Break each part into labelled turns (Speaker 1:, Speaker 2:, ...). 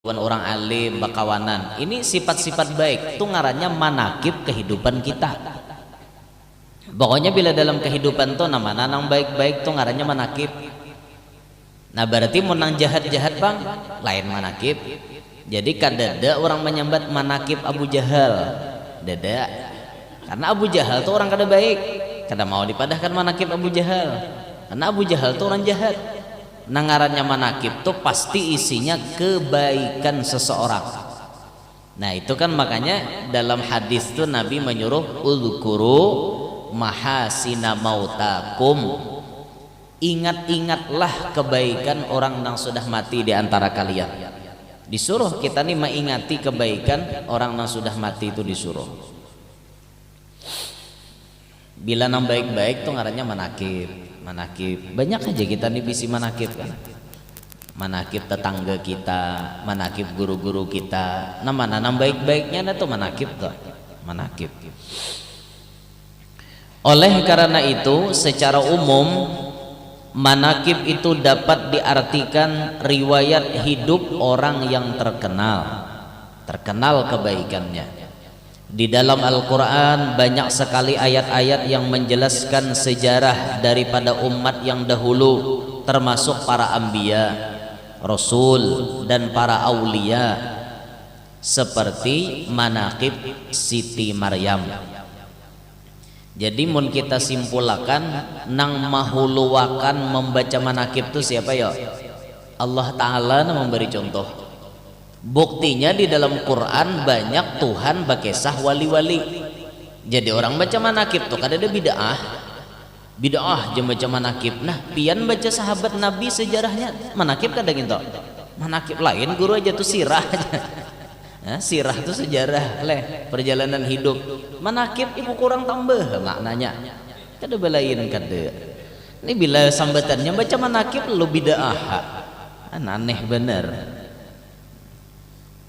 Speaker 1: orang alim, bakawanan. Ini sifat-sifat baik itu ngarannya manakib kehidupan kita. Pokoknya bila dalam kehidupan tuh nama nang baik-baik tuh ngarannya manakib. Nah berarti mau nang jahat-jahat bang lain manakib. Jadi kadada orang menyambat manakib Abu Jahal dada, karena Abu Jahal tuh orang kada baik, kada mau dipadahkan manakib Abu Jahal karena Abu Jahal tuh orang jahat. Nangarannya manakib tuh pasti isinya kebaikan seseorang. Nah itu kan makanya dalam hadis tuh Nabi menyuruh udzkuru mahasina mautakum, ingat-ingatlah kebaikan orang yang sudah mati di antara kalian. Disuruh kita nih mengingati kebaikan orang yang sudah mati, itu disuruh. Bila nang baik-baik tuh ngarannya manakib. Manakib banyak aja kita nih bisi manakib kan, manakib tetangga kita, manakib guru-guru kita. Nama nanam baik-baiknya ada tuh manakib tuh, manakib. Oleh karena itu secara umum manakib itu dapat diartikan riwayat hidup orang yang terkenal kebaikannya. Di dalam Al-Quran banyak sekali ayat-ayat yang menjelaskan sejarah daripada umat yang dahulu, termasuk para anbiya, rasul dan para aulia, seperti manaqib Siti Maryam. Jadi mun kita simpulkan nang mahuluwakan membaca manaqib itu siapa ya? Allah Ta'ala memberi contoh. Buktinya di dalam Quran banyak Tuhan bakesah wali-wali. Jadi orang baca manakib tuh kada ada bid'ah jam baca manakib. Nah pian baca sahabat Nabi sejarahnya manakib kada gitu. Manakib lain guru aja tuh sirah aja. Nah, sirah tuh sejarah perjalanan hidup. Manakib ibu kurang tambah maknanya. Kada belain kada. Ini bila sambatannya baca manakib lu bid'ah. Aneh bener.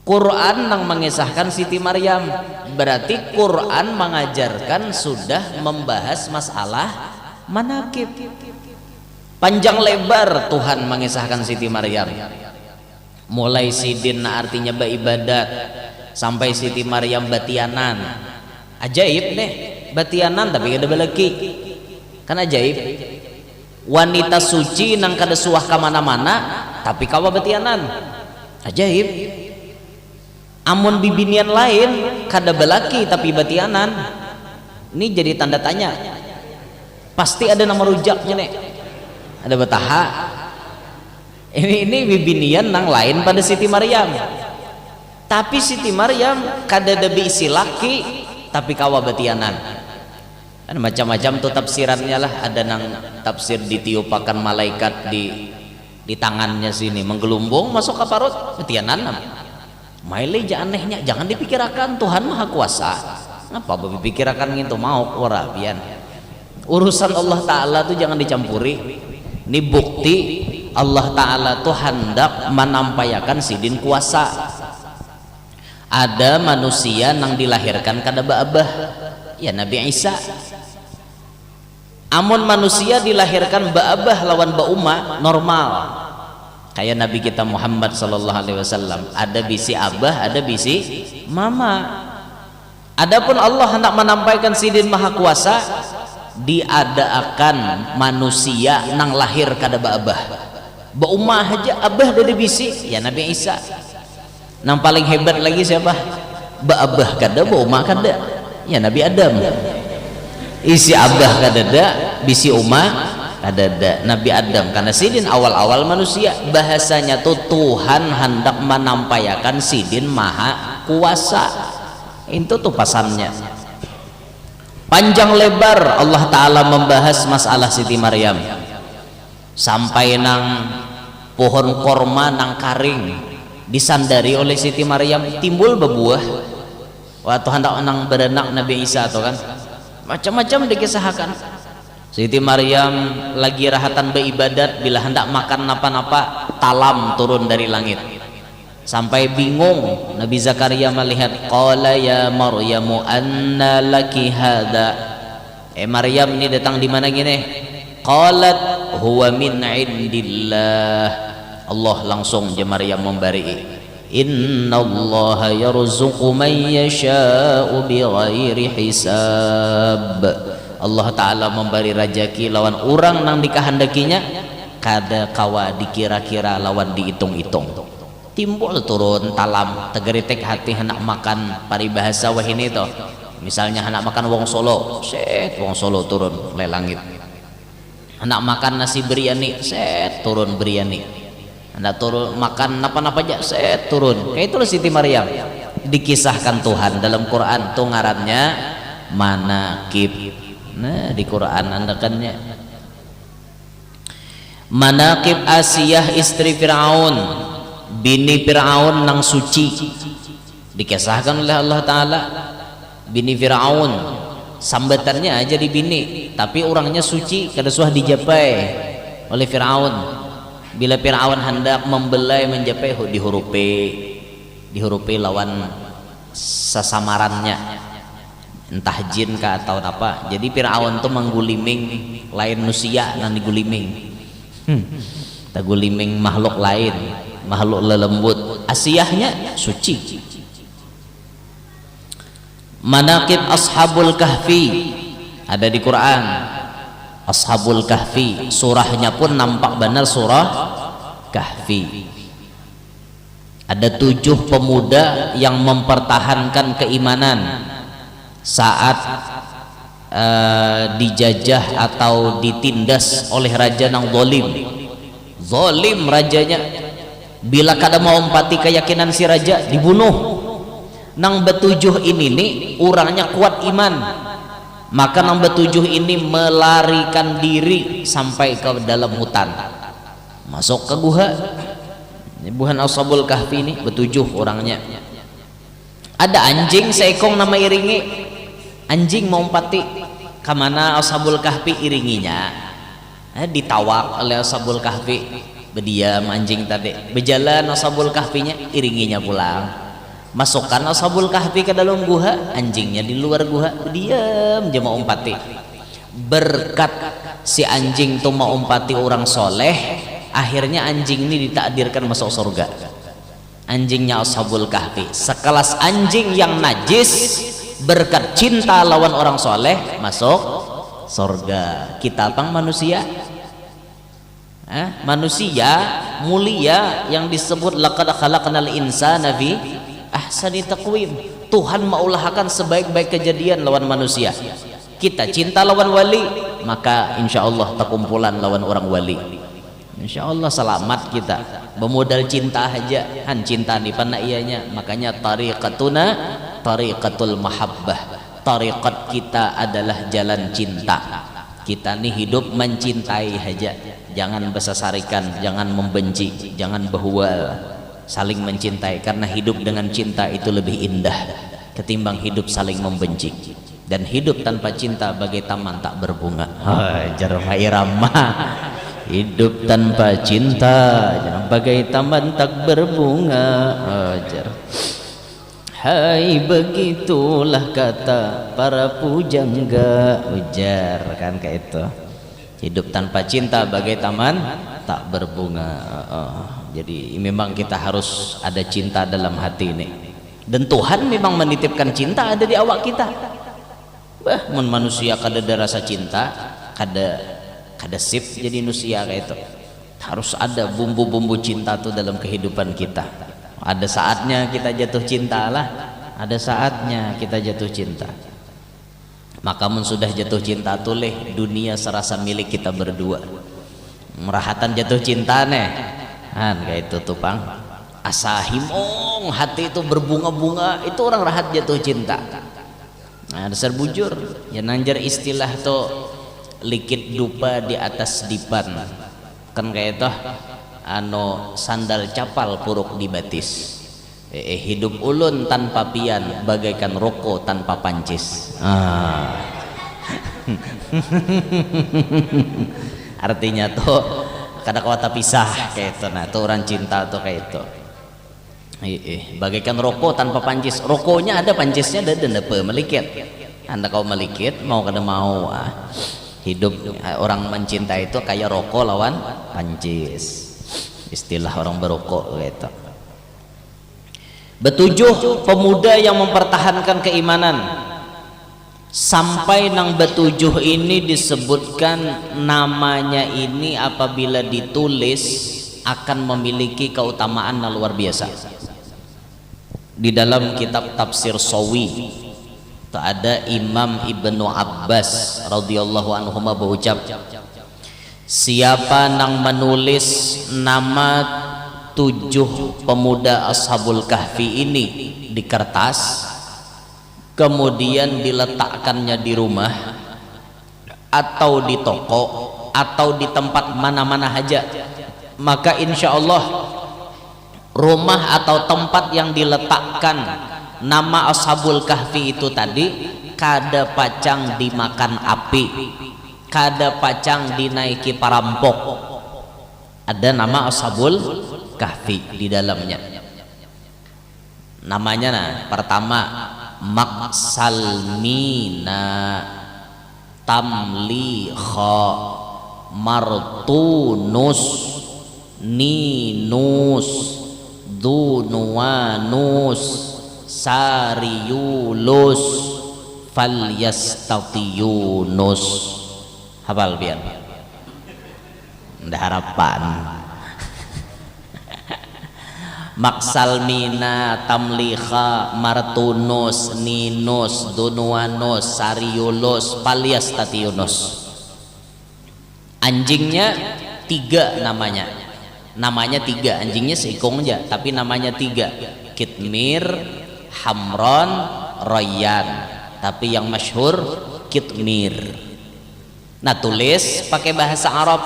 Speaker 1: Quran yang mengisahkan Siti Maryam, berarti Quran mengajarkan sudah membahas masalah manakib. Panjang lebar Tuhan mengisahkan Siti Maryam, mulai sidin artinya beribadat sampai Siti Maryam batianan. Ajaib nih batianan tapi kada balaki kan ajaib. Wanita suci nang kada suah kamana-mana tapi kawa batianan, ajaib. Amun bibinian lain kada belaki tapi batianan, ini jadi tanda tanya. Pasti ada nama rujaknya nih, ada betaha. Ini bibinian nang lain pada Siti Maryam, tapi Siti Maryam kada ada isi laki tapi kawa batianan. Ada macam-macam tuh tafsirannya lah. Ada nang tafsir ditiupakan malaikat di tangannya sini menggelumbung masuk ke parut batianan. Maileja anehnya jangan dipikirkan, Tuhan Maha Kuasa. Ngapa dipikirkan gitu mau ora pian. Urusan Allah Ta'ala tuh jangan dicampuri. Ini bukti Allah Ta'ala tuh hendak menampayakan sidin kuasa. Ada manusia yang dilahirkan kada abah ya Nabi Isa. Amun manusia dilahirkan abah lawan umma normal. Kayak Nabi kita Muhammad sallallahu alaihi wasallam, ada bisi abah, ada bisi mama. Adapun Allah hendak menampaikan sidin Maha Kuasa, diadakan manusia nang lahir kada abah. Umma aja abah ada bisi ya Nabi Isa. Nang paling hebat lagi siapa? Abah kada, umma kada ya Nabi Adam. Isi abah kada ada, bisi umma ada Nabi Adam. Karena sidin awal-awal manusia, bahasanya tuh Tuhan hendak menampayakan sidin Maha Kuasa. Itu tuh pasannya. Panjang lebar Allah Ta'ala membahas masalah Siti Maryam sampai nang pohon korma nang karing disandari oleh Siti Maryam timbul bebuah. Waktu hendak nang berenak Nabi Isa tuh kan macam-macam dikisahkan. Siti Maryam lagi rahatan beribadat, bila hendak makan napa-napa talam turun dari langit sampai bingung. Nabi Zakaria melihat, qala ya Maryamu anna laki hada. Maryam ini datang di mana gini? Qalat huwa min indillah. Allah langsung je Maryam memberi innallaha yarzuqu man yasha'u bighairi hisab. Allah Ta'ala memberi rezeki lawan orang nang dikahandakinya kada kawa dikira-kira lawan dihitung-hitung. Timbul turun talam tegeritek hati hendak makan paribahasa wahini toh. Misalnya hendak makan wong Solo, set wong Solo turun le langit. Hendak makan nasi biryani, set turun biryani. Hendak turun makan napa-napa aja, set turun. Kayak itulah Siti Maryam. Dikisahkan Tuhan dalam Quran tuh ngarannya manaqib. Nah, di Quran andakannya manaqib Asiyah istri Fir'aun, bini Fir'aun nang suci. Dikisahkan oleh Allah Ta'ala bini Fir'aun, sambatannya aja di bini tapi orangnya suci, kada suah dijapai oleh Fir'aun. Bila Fir'aun hendak membelai menjapai dihurupi lawan sesamarannya, entah jin kah atau apa. Jadi Fir'aun tuh mengguliming lain manusia nang diguliming taguliming makhluk lain, makhluk lelembut. Asiyahnya suci. Manaqib Ashabul Kahfi ada di Quran. Ashabul Kahfi surahnya pun nampak benar surah Kahfi. Ada 7 pemuda yang mempertahankan keimanan saat dijajah atau ditindas oleh raja nang zalim rajanya. Bila kada mau empati keyakinan si raja, dibunuh. Nang betujuh ini nih orangnya kuat iman, maka nang betujuh ini melarikan diri sampai ke dalam hutan, masuk ke guhan Ashabul Kahfi ini betujuh orangnya. Ada anjing seekong nama iringi, anjing mau empati kemana Ashabul Kahfi iringinya, ditawak oleh Ashabul Kahfi, berdiam anjing tadi, berjalan Ashabul Kahfinya iringinya pulang. Masukkan Ashabul Kahfi ke dalam guha, anjingnya di luar guha, diam dia mau umpati. Berkat si anjing tuh mau umpati orang soleh, akhirnya anjing ini ditakdirkan masuk surga. Anjingnya Ashabul Kahfi sekelas anjing yang najis, berkat cinta lawan orang soleh masuk surga. Kita pang manusia, manusia mulia yang disebut laqad khalaqnal insana fi ahsani taqwim. Tuhan maulahkan sebaik-baik kejadian lawan manusia. Kita cinta lawan wali, maka insya Allah terkumpulan lawan orang wali. Insya Allah selamat kita. Bermodal cinta aja, han cinta nih pana ianya. Makanya tariqatuna tariqatul mahabbah. Tariqat kita adalah jalan cinta. Kita nih hidup mencintai aja. Jangan besasarikan, jangan membenci, jangan berhual. Saling mencintai, karena hidup dengan cinta itu lebih indah ketimbang hidup saling membenci. Dan hidup tanpa cinta bagai taman tak berbunga. Jarma irama. Hidup tanpa cinta bagai taman tak berbunga. Hai begitulah kata para pujangga, ujar kan kayak itu. Hidup tanpa cinta bagai taman tak berbunga. Jadi memang kita harus ada cinta dalam hati ini. Dan Tuhan memang menitipkan cinta ada di awak kita. Manusia kada ada rasa cinta, kada sip jadi manusia kayak itu. Harus ada bumbu-bumbu cinta tuh dalam kehidupan kita. Ada saatnya kita jatuh cinta lah, ada saatnya kita jatuh cinta. Maka mun sudah jatuh cinta tuh leh dunia serasa milik kita berdua. Merahatan jatuh cinta nih. Kayak itu tuh pang asahimong, hati itu berbunga-bunga, itu orang rahat jatuh cinta. Dasar bujur ya nanjar istilah tuh likit dupa di atas dipan kan kayak itu sandal capal puruk di batis. Hidup ulun tanpa pian bagaikan rokok tanpa pancis. Artinya tuh kada kawata pisah kayak itu. Nah, tuh orang cinta tuh kayak itu. Bagaikan rokok tanpa pancis. Rokoknya ada, pancisnya ada, dan apa melikit. Anda kau melikit mau kada mau. Hidup orang mencinta itu kayak rokok lawan pancis. Istilah orang berokok kayak itu. Betujuh pemuda yang mempertahankan keimanan. Sampai nang betujuh ini disebutkan namanya ini apabila ditulis akan memiliki keutamaan yang luar biasa. Di dalam kitab tafsir Sawi ada Imam Ibnu Abbas radhiyallahu anhu berucap, siapa nang menulis nama 7 pemuda Ashabul Kahfi ini di kertas, kemudian diletakkannya di rumah atau di toko atau di tempat mana-mana saja, maka insya Allah rumah atau tempat yang diletakkan nama Ashabul Kahfi itu tadi kada pacang dimakan api, kada pacang dinaiki perampok. Ada nama Ashabul Kahfi di dalamnya. Namanya pertama Maksalmina Tamlikha Martunus Ninus Dunwanus Sariyulus Falyastatiyunus. Hafal biar ndak harapan. Maksalmina Tamlikha Martunus Ninus Dunwanus Sariyulus Falyastatiyunus. Anjingnya 3 namanya. Namanya 3, anjingnya seikung aja tapi namanya 3, Kitmir, Hamron, Rayyan, tapi yang masyhur Kitmir. Nah, tulis pakai bahasa Arab.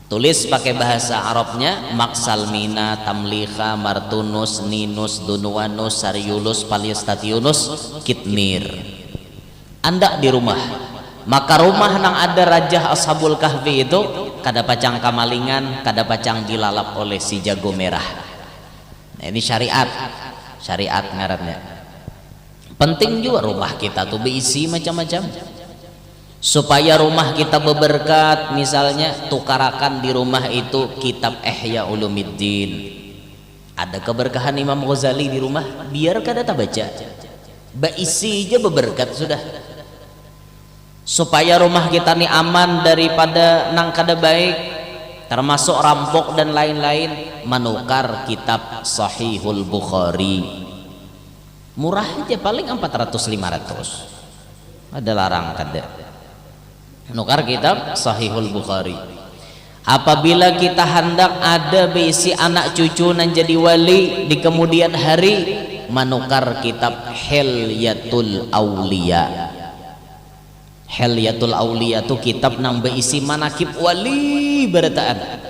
Speaker 1: Tulis pakai bahasa Arabnya Maksalmina Tamlikha Martunus Ninus Dunwanus Sariyulus Falyastatiyunus Kitmir. Anda di rumah, maka rumah nang ada rajah Ashabul Kahfi itu kada pacang kamalingan, kada pacang dilalap oleh si jago merah. Nah, ini syariat ngarannya. Penting juga rumah kita tuh berisi macam-macam supaya rumah kita berberkat. Misalnya tukarakan di rumah itu kitab Ihya Ulumuddin, ada keberkahan Imam Ghazali di rumah, biar kada tak baca berisi aja berberkat sudah, supaya rumah kita nih aman daripada nang kada baik termasuk rampok dan lain-lain. Menukar kitab Sahihul Bukhari, murah aja paling 400-500, ada larang kada. Nukar kitab Sahihul Bukhari. Apabila kita hendak ada berisi anak cucu nan jadi wali di kemudian hari, menukar kitab Hilyatul Auliya. Hilyatul Auliya itu kitab nang berisi manakib wali berataan.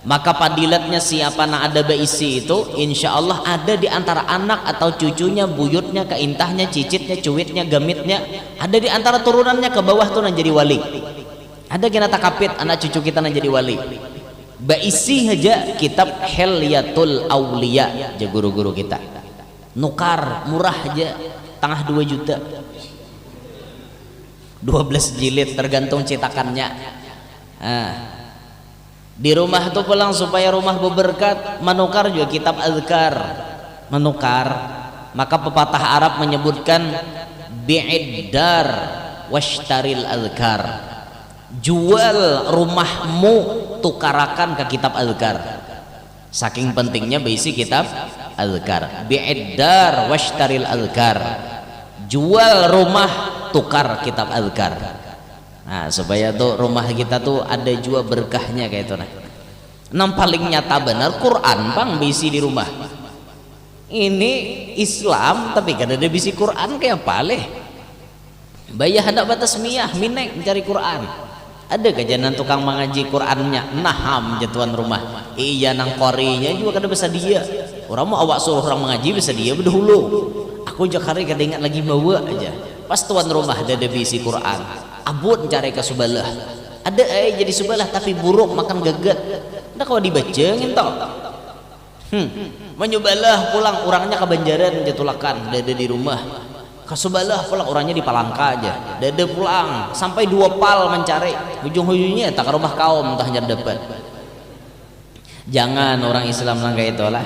Speaker 1: Maka padilatnya siapa nang ada berisi itu, insya Allah ada di antara anak atau cucunya, buyutnya, keintahnya, cicitnya, cuitnya, gamitnya, ada di antara turunannya ke bawah tuh nang jadi wali. Ada kita takapit anak cucu kita nang jadi wali. Berisi aja kitab Hilyatul Auliya aja guru-guru kita. Nukar murah aja, tengah 2 juta. 12 jilid tergantung cetakannya. Di rumah tuh pulang supaya rumah berberkat, menukar juga kitab azkar. Menukar, maka pepatah Arab menyebutkan bi'iddar washtaril azkar. Jual rumahmu, tukarakan ke kitab azkar. Saking pentingnya berisi kitab azkar. Bi'iddar washtaril azkar. Jual rumah, tukar kitab azkar. Nah, supaya tuh rumah kita tuh ada juga berkahnya kayak itu. Nah, paling nyata benar Quran bang bisi di rumah. Ini Islam tapi kan ada bisi Quran kayak apa leh? Bayar hendak batas miyah minek mencari Quran. Ada kajian tukang mengaji Qurannya, naham jatuhan rumah. Iya nang korinya juga kada bisa dia. Orang mau awak suruh orang mengaji bisa dia berdahulu. Aku jakari kada ingat lagi bawa aja. Pas tuan rumah ada bisi Quran. Abut cari ke subalah, ada jadi subalah tapi buruk makan gagat. Ndak kau dibaca ngintok. Menyubalah pulang orangnya ke Banjaran jatulakan, dada di rumah. Ke subalah pulang orangnya di Palangka aja, dada pulang sampai 2 pal mencari, ujung-ujungnya tak ke rumah kaum entah hanya dapat. Jangan orang Islam langkah itulah.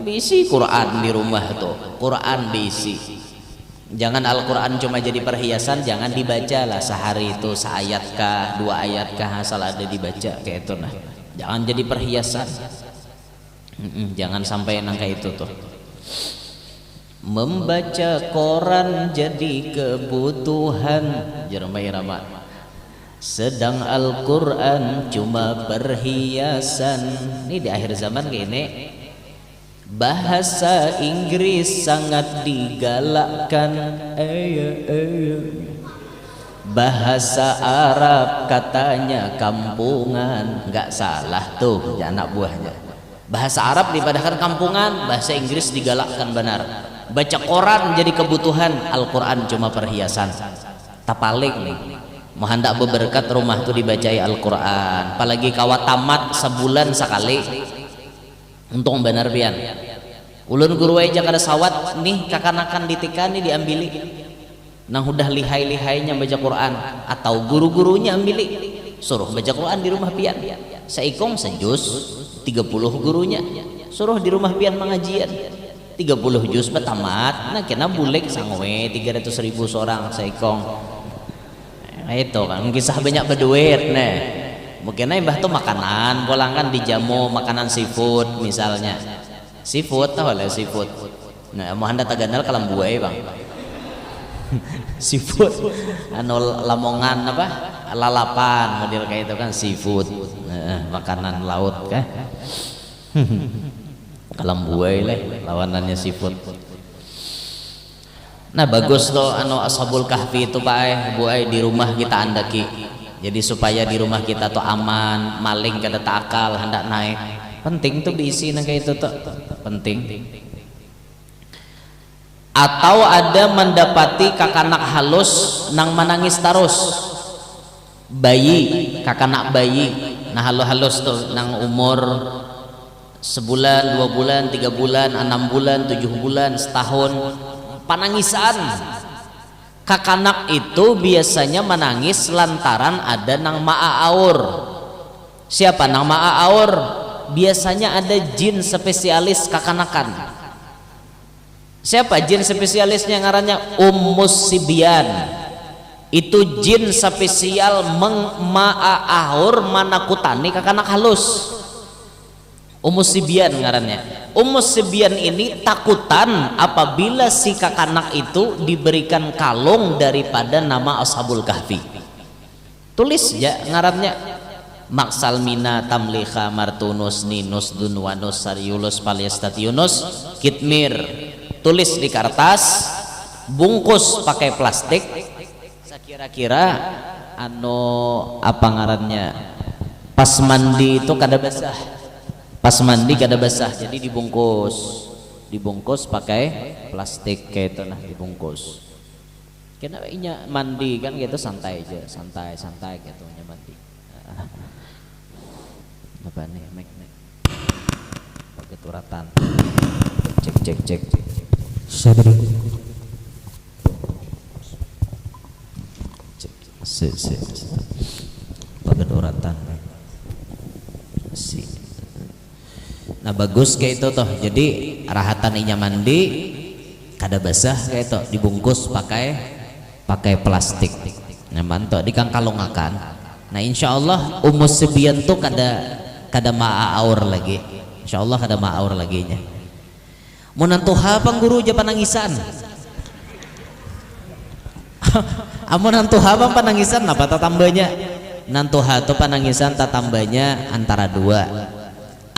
Speaker 1: Bisi Quran di rumah tuh, Quran diisi. Jangan Al-Quran cuma jadi perhiasan, jangan dibaca lah sehari itu seayat kah, 2 ayat kah, asal ada dibaca kayak itu nah. Jangan jadi perhiasan. Jangan sampai nang kayak itu tuh. Membaca koran jadi kebutuhan Jeremai Rama, sedang Al-Quran cuma perhiasan. Ini di akhir zaman kayak ini. Bahasa Inggris sangat digalakkan, bahasa Arab katanya kampungan. Nggak salah tuh anak buahnya. Bahasa Arab dipadahkan kampungan, bahasa Inggris digalakkan benar. Baca koran jadi kebutuhan, Al-Quran cuma perhiasan. Tapalik nih, mau hendak berberkat rumah tuh dibacai Al-Quran. Apalagi kawat tamat sebulan sekali. Untung benar pian. Ulun guru aja kada sawat nih kakanakan ditikan nih diambili. Nang udah lihai-lihainya baca Quran atau guru-gurunya ambili. Suruh baca Quran di rumah pian. Seikong sejus 30 gurunya. Suruh di rumah pian mengajian. 30 juz betamat. Nah kena bulek sangwe 300.000 seorang seikong. Nah itu kan kisah banyak berduit nih. Mungkin aja mbah tuh makanan polangan dijamu makanan seafood misalnya. Seafood tahu lah seafood. Nah mau hendak taganal kalam buai bang. Seafood anu lamongan apa lalapan model kayak itu kan seafood. Makanan laut kan. Kalam buai lah lawanannya seafood. Nah bagus tuh anu Ashabul Kahfi itu Pak buai di rumah kita andaki. Jadi supaya di rumah kita tuh aman, maling kada takal hendak naik. Penting tuh diisi nang kayak itu tuh. Penting. Atau ada mendapati kakanak halus nang menangis terus. Bayi, kakanak bayi. Nah halus tuh nang umur sebulan, 2 bulan, 3 bulan, 6 bulan, 7 bulan, setahun. Panangisan. Kakanak itu biasanya menangis lantaran ada nang ma'aur. Siapa nang ma'aur? Biasanya ada jin spesialis kakanakan. Siapa jin spesialisnya ngarannya Ummus Sibyan. Itu jin spesial ma'aur manakutani kakanak halus. Ummus Sibyan ngarannya. Ummus Sibyan ini takutan apabila si kakanak itu diberikan kalung daripada nama Ashabul Kahfi. Tulis ya ngarannya Maksalmina Tamliha Martunus Ninus Dunwanus Sariulus Palestationus Kitmir. Tulis di kertas, bungkus pakai plastik. Kira-kira anu apa ngarannya? Pas mandi itu kada basah. Pas mandi kada basah jadi dibungkus pakai plastik kayak itu nah dibungkus. Kenapa inya mandi kan gitu santai aja santai gitu nya mandi. Apa nih mek pakai turatan cek sabri cek pakai turatan si. Nah bagus kayak itu toh. Jadi rahatan inya mandi kada basah kayak itu dibungkus pakai plastik. Nah mantap dikangkalongakan. Nah insyaallah Ummus Sibyan tuh kada ma'aur lagi. Insyaallah kada ma'aur lagi nya. Mun antuha pangguru ja panangisan. Amun antuha panangisan apa tatambanya? Nantuha tuh panangisan tatambanya antara 2.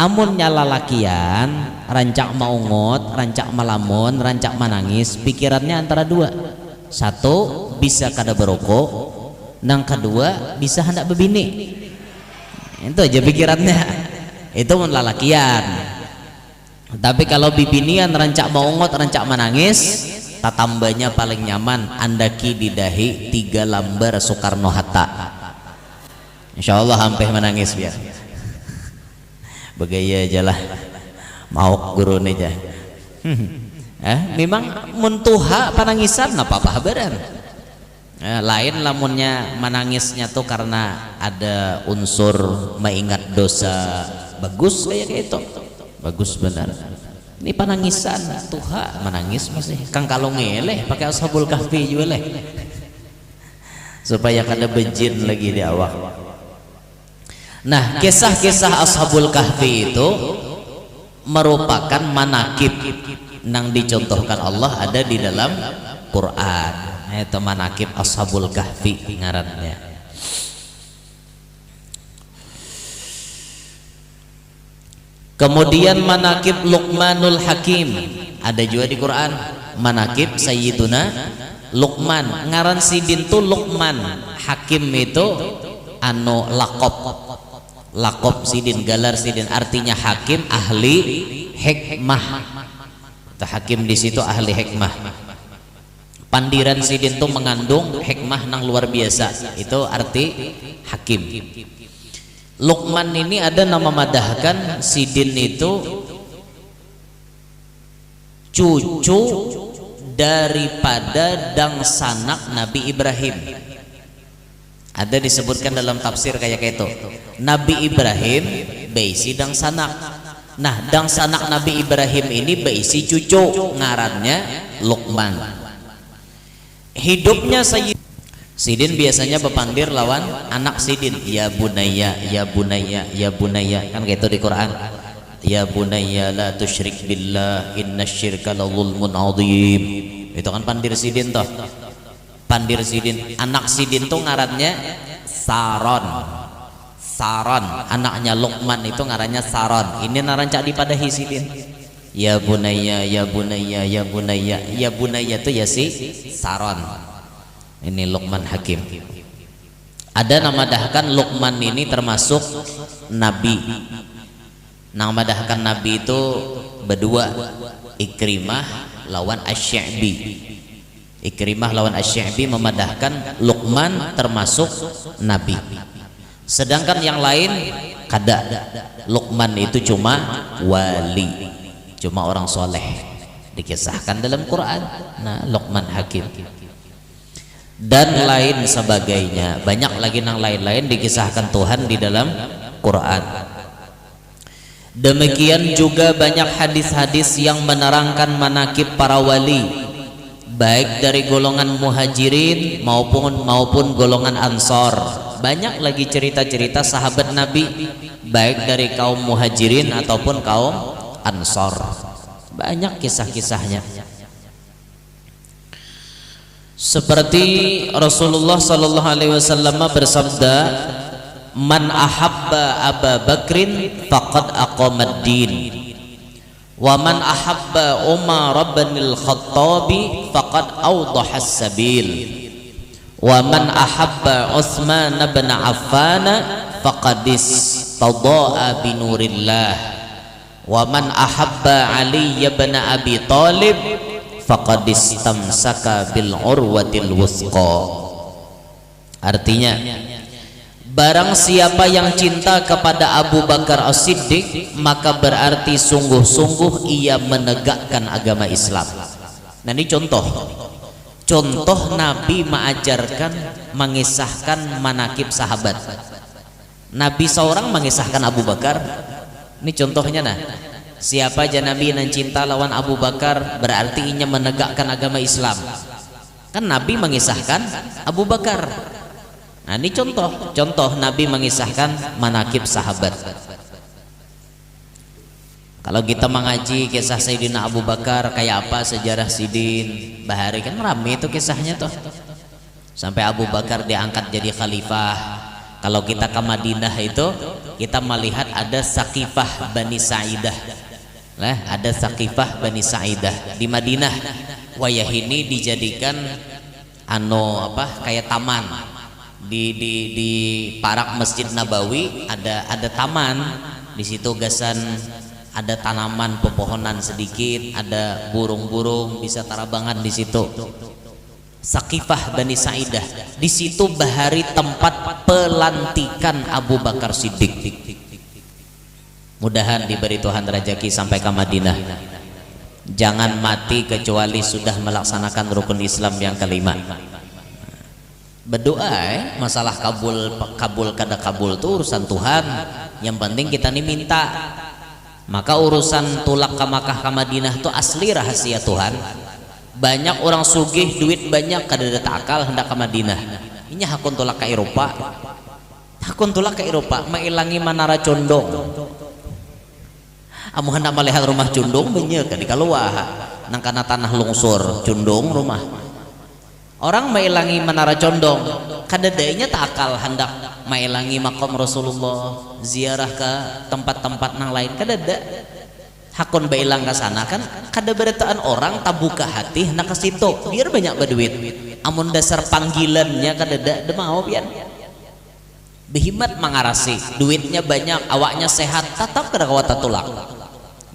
Speaker 1: Amun nyala lakian rancak maungot, rancak malamun, rancak menangis, pikirannya antara 2. 1 bisa kada berokok, nang kedua bisa hendak bebini. Itu aja pikirannya. Itu mun lalakian. Tapi kalau bibinian rancak maungot, rancak menangis, tatambanya paling nyaman andaki di dahi 3 lambar Soekarno Hatta. Insyaallah hampir menangis biar. Begaya aja lah mau guru nih aja. Memang mentuha panangisan apa habaran. Lain lamunnya menangisnya tuh karena ada unsur mengingat dosa. Bagus kayak itu, bagus benar. Ini panangisan Tuhan menangis masih kang kalau ngeleh pakai Ashabul Kahfi juga leh supaya kada bejin lagi di awak. Nah, kisah-kisah Ashabul Kahfi itu merupakan manakib nang dicontohkan Allah ada di dalam Quran. Itu manakib Ashabul Kahfi ngarannya. Kemudian manakib Luqmanul Hakim ada juga di Quran. Manakib Sayyiduna Luqman, ngaran sidin tuh Luqman, Hakim itu anu lakob sidin, galar sidin, artinya hakim, ahli hikmah. Hakim di situ ahli hikmah. Pandiran sidin tuh mengandung hikmah nang luar biasa, itu arti hakim. Luqman ini ada nama madahkan sidin itu cucu daripada dangsanak Nabi Ibrahim. Ada disebutkan dalam tafsir kayak itu. Nabi Ibrahim beisi dangsanak. Nah, dangsanak Nabi Ibrahim ini beisi cucu, ngarannya Luqman. Hidupnya sidin biasanya bepandir lawan anak sidin, ya bunayya, ya bunayya, ya bunayya, kan kayak itu di Quran. Ya bunayya la tusyrik billah innasyirka la zulmun adzim. Itu kan pandir sidin toh. Pandir sidin, anak sidin tuh ngarannya Saron. Saron, anaknya Luqman itu ngarannya Saron. Ini narancak di pada sidin. Ya bunayya, ya bunayya, ya bunayya. Ya bunayya itu ya si Saron. Ini Luqman Hakim. Ada nama dahkan Luqman ini termasuk nabi. Nama dahkan nabi itu berdua, Ikrimah lawan Asy-Sya'bi. Ikrimah lawan Asy-Sya'bi memadahkan Luqman termasuk nabi. Sedangkan yang lain kada. Luqman itu cuma wali, cuma orang soleh, dikisahkan dalam Quran. Nah, Luqman Hakim dan lain sebagainya, banyak lagi yang lain-lain dikisahkan Tuhan di dalam Quran. Demikian juga banyak hadis-hadis yang menerangkan manakib para wali, baik dari golongan muhajirin maupun golongan ansor. Banyak lagi cerita-cerita sahabat Nabi, baik dari kaum muhajirin ataupun kaum ansor. Banyak kisah-kisahnya. Seperti Rasulullah sallallahu alaihi wasallam bersabda, "Man ahabba Aba Bakrin faqad aqamad din, wa man ahabba Umar bin al-Khattabi faqad awdahas sabil, wa man ahabba Utsman bin Affan faqad istadaa'a bi nurillah, wa man ahabba Ali bin Abi Thalib faqad istamsaka bil urwatil wusqa." Artinya, barang siapa yang cinta kepada Abu Bakar As-Siddiq, maka berarti sungguh-sungguh ia menegakkan agama Islam. Nah, ini contoh Nabi mengajarkan, mengisahkan manakib sahabat. Nabi seorang mengisahkan Abu Bakar. Ini contohnya. Nah, siapa aja Nabi yang cinta lawan Abu Bakar berarti ia menegakkan agama Islam. Kan Nabi mengisahkan Abu Bakar. Nah, ini contoh Nabi mengisahkan manakib sahabat. Kalau kita mengaji kisah Sayyidina Abu Bakar, kayak apa sejarah Sidin Bahari, kan rame itu kisahnya tuh. Sampai Abu Bakar diangkat jadi khalifah. Kalau kita ke Madinah itu, kita melihat ada Saqifah Bani Sa'idah. Lah, ada Saqifah Bani Sa'idah di Madinah. Wayah ini dijadikan kayak taman. Di parak Masjid Nabawi ada taman. Di situ gasan ada tanaman pepohonan sedikit, ada burung-burung bisa tarabangan di situ. Saqifah Bani Sa'idah. Di situ Bahari tempat pelantikan Abu Bakar Siddiq. Mudahan diberi Tuhan rezeki sampai ke Madinah. Jangan mati kecuali sudah melaksanakan rukun Islam yang kelima. Berdoa masalah kabul kada kabul itu urusan Tuhan. Yang penting kita nih minta. Maka urusan tulak ke Makkah ke Madinah itu asli rahasia Tuhan. Banyak orang sugih duit banyak kada ada akal hendak ke Madinah. Ini hakun tulak ke Eropa. Hakun tulak ke Eropa mailangi Menara Condong. Amu hendak melihat rumah Condong banyak kan di kaluah. Nang kana tanah longsor Condong rumah. Orang mailangi Menara Condong, kadadainya tak akal hendak mailangi makam Rasulullah, ziarah ke tempat-tempat nang lain kadada. Hakun bailang ke sana kan kada beritaan orang tabuka hati hendak ke situ biar banyak berduit. Amun dasar panggilannya kadada de mau pian. Behimat mangarasi, duitnya banyak, awaknya sehat, tetap kada kawata tulak.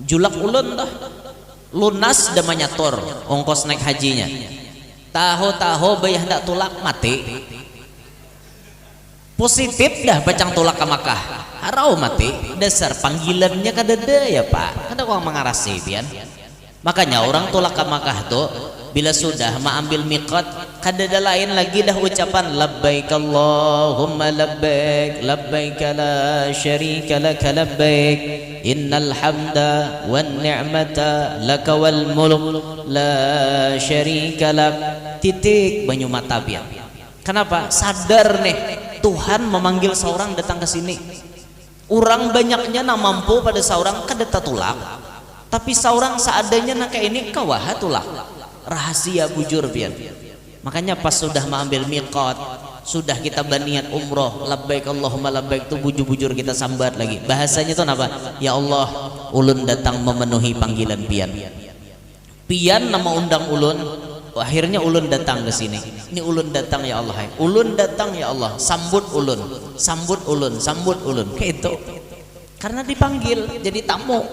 Speaker 1: Julak ulun dah. Lunas da manyator ongkos naik hajinya. Tahu-tahu bayah hendak tulak mati. Positif dah bacang tulak ke Makkah. Harau mati. Dasar panggilannya kadada ya Pak. Kada kau mengarasi pian. Makanya orang tulak ke Makkah tuh bila sudah mengambil miqat kadada lain lagi dah ucapan labbaik Allahumma labbaik labbaik la syarika lak labbaik innal hamda wan ni'mata laka wal mulk la syarika lak titik banyu mata pian. Kenapa? Sadar nih Tuhan memanggil seorang datang ke sini. Orang banyaknya nak mampu pada seorang kadeta tulak. Tapi seorang seadanya nak kayak ini kawah tulak. Rahasia bujur pian. Makanya pas sudah mengambil miqat, sudah kita berniat umroh, labbaik Allahumma labbaik itu bujur-bujur kita sambat lagi. Bahasanya itu apa? Ya Allah, ulun datang memenuhi panggilan pian. Pian nama undang ulun, akhirnya ulun datang ke sini. Ini ulun datang ya Allah. Ulun datang ya Allah, sambut ulun, sambut ulun, sambut ulun. Kayak itu. Karena dipanggil jadi tamu.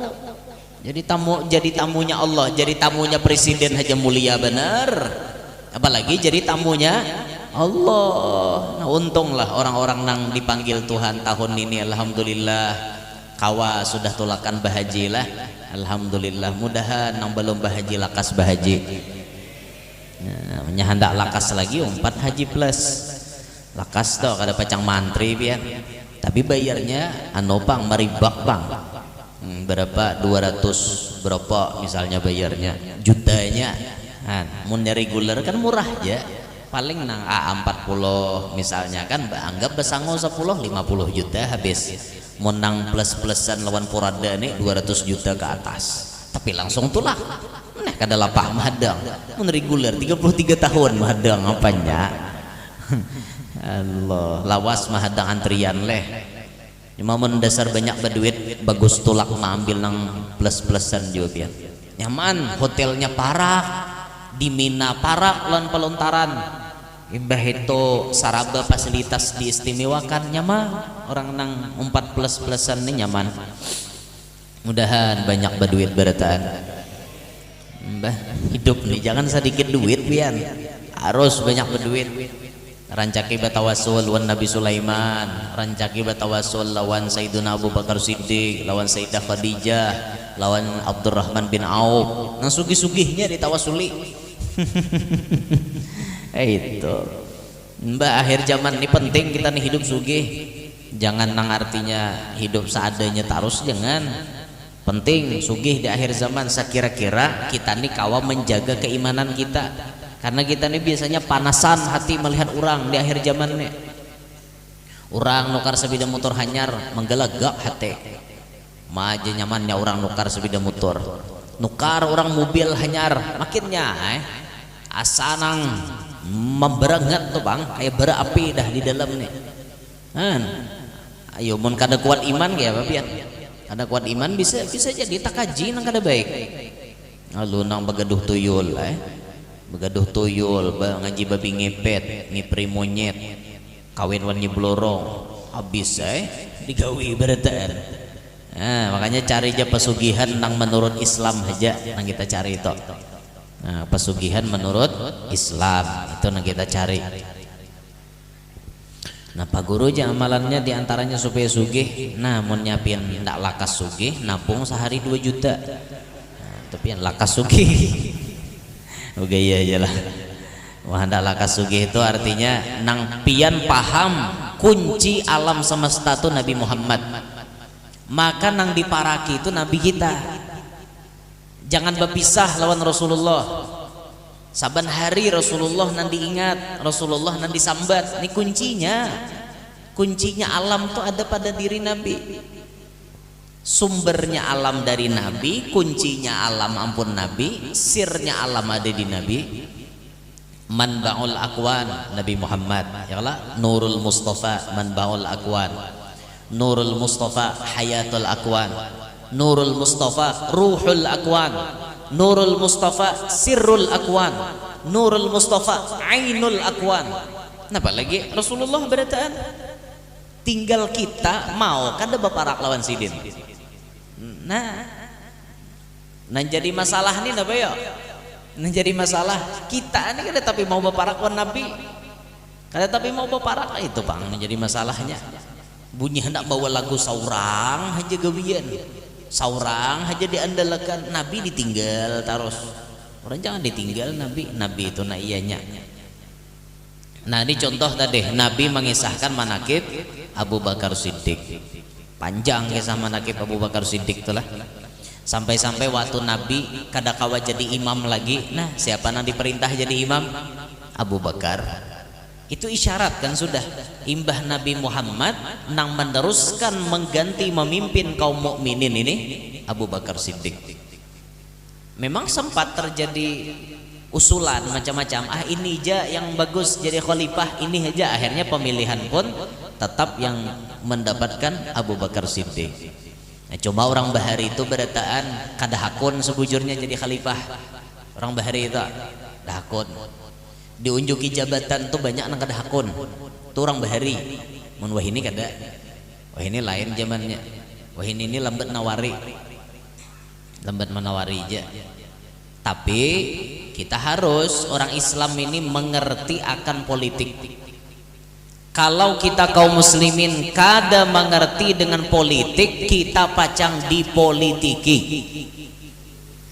Speaker 1: Jadi tamunya Allah, jadi tamunya presiden Haji Mulia benar. Apalagi jadi tamunya Allah. Nah, untunglah orang-orang nang dipanggil Tuhan tahun ini alhamdulillah kawa sudah tulakan bahaji lah. Alhamdulillah mudahan nang belum bahaji lakas bahaji. Nah, hendak lakas lagi 4 haji plus. Lakas toh kada pacang mantri pian. Tapi bayarnya anopang maribak bang. Berapa 200 berapa misalnya bayarnya jutanya kan mun reguler kan murah aja paling nang A40 misalnya kan anggap besango 10 50 juta habis mun nang plus-plusan lawan porada nih 200 juta ke atas tapi langsung tulak nah kada lapah mahadang mun reguler 33 tahun mahadang apanya Allah lawas mahadang antrian leh cuma mendasar banyak berduit bagus tulak mengambil nang plus-plusan juga pian nyaman hotelnya parak di Mina parak lan pelontaran imbah itu saraba fasilitas diistimewakan nyaman orang nang 4 plus-plusan ini nyaman mudahan banyak berduit berataan mbah hidup nih jangan sedikit duit pian harus banyak berduit rancaki batawasul lawan Nabi Sulaiman, rancaki batawasul lawan Sayyidina Abu Bakar Siddiq, lawan Sayyidah Khadijah, lawan Abdurrahman bin Auf. Nang sugih-sugihnya ditawasuli. Itu. Mbak akhir zaman ini penting kita nih hidup sugih. Jangan nang artinya hidup seadanya terus jangan. Penting sugih di akhir zaman sekira-kira kita nih kawa menjaga keimanan kita. Karena kita ini biasanya panasan hati melihat orang di akhir zaman nih. Orang nukar sepeda motor hanyar menggelagak hati. Maja nyamannya orang nukar sepeda motor. Nukar orang mobil hanyar makinnya asanang memberengat tuh bang kayak bara api dah di dalam nih. Ayo mun kada kuat iman kayak apa pian? Kada kuat iman bisa jadi takaji nang kada baik. Lalu nang begaduh tuyul begaduh tuyul ngaji babi ngepet ngipri monyet kawin wanyi blorong habis digawi berataan makanya cari aja pesugihan nang menurut Islam aja nang kita cari itu pesugihan menurut Islam itu nang kita cari nah Pak Guru aja amalannya diantaranya supaya sugih namun nyiapin ndak lakas sugih nabung sehari 2 juta tapi yang lakas sugih oke iya lah. Wah hendak lakas sugih itu artinya nang pian paham kunci alam semesta itu Nabi Muhammad. maka nang diparaki itu nabi kita. Jangan berpisah lawan Rasulullah. Saban hari Rasulullah nang diingat, Rasulullah nang disambat. Ini kuncinya. Kuncinya alam tuh ada pada diri nabi. Sumbernya alam dari nabi, kuncinya alam ampun nabi, sirnya alam ada di nabi. Manba'ul akwan Nabi Muhammad, ya Allah, Nurul Mustafa, Manba'ul akwan, Nurul Mustafa, Hayatul akwan, Nurul Mustafa, Ruhul akwan, Nurul Mustafa, Sirrul akwan, Nurul Mustafa, Ainul akwan. Kenapa lagi Rasulullah berataan? Tinggal kita mau kada baparak lawan sidin. Nah jadi masalah nih apa ya? Nah jadi masalah kita ini kada tapi mau baparak wan nabi, kada tapi mau baparak itu pang jadi masalahnya. Bunyi hendak bawa lagu saurang aja gawian, saurang aja diandalkan, nabi ditinggal terus. Orang jangan ditinggal nabi itu nah iyanya. Nah ini contoh tadi nabi mengisahkan manakib Abu Bakar Siddiq, panjang kisah manakib Abu Bakar Siddiq itulah. Sampai-sampai waktu Nabi kadakawa jadi imam lagi, nah siapa yang diperintah jadi imam? Abu Bakar. Itu isyarat kan sudah imbah Nabi Muhammad nang meneruskan mengganti memimpin kaum mukminin ini Abu Bakar Siddiq. Memang sempat terjadi usulan macam-macam, ini aja yang bagus jadi khalifah, ini aja, akhirnya pemilihan pun tetap yang mendapatkan Abu Bakar Siddiq. Nah, coba orang Bahari itu berataan kada hakun sebujurnya jadi khalifah. Orang Bahari itu kada hakun. Diunjuki jabatan tuh banyak nang kada hakun. Itu orang Bahari. Mun wah ini kada. Wah ini lain zamannya. Wah ini lambat nawari. Lambat menawari aja. Tapi kita harus orang Islam ini mengerti akan politik. Kalau kita kaum muslimin kada mengerti dengan politik, kita pacang dipolitiki.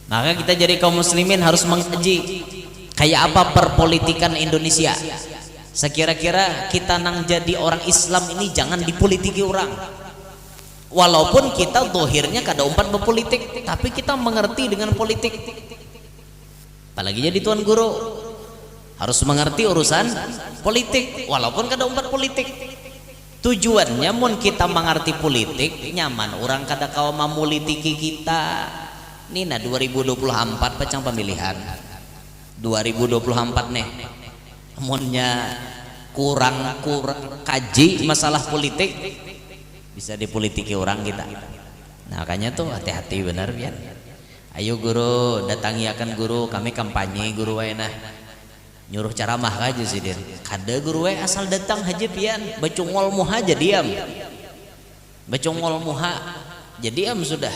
Speaker 1: Maka kita jadi kaum muslimin harus mengkaji kayak apa perpolitikan Indonesia. Sekira-kira kita nang jadi orang Islam ini jangan dipolitiki orang. Walaupun kita dohirnya kada umpat berpolitik, tapi kita mengerti dengan politik. Apalagi jadi tuan guru harus mengerti urusan politik walaupun kada umpat politik. Tujuannya mun kita mengerti politik nyaman orang kada kawa mamulitiki kita. Nina 2024 pacang pemilihan 2024 nih munnya kurang kaji masalah politik bisa dipolitiki orang kita. Nah makanya tuh hati-hati benar biar. Ayo guru datangi akan guru, kami kampanye guru wae nah. Nyuruh ceramah aja sih dia. Kada guru we asal datang aja pian, bacungol muha aja diam. Bacungol muha jadi diam sudah.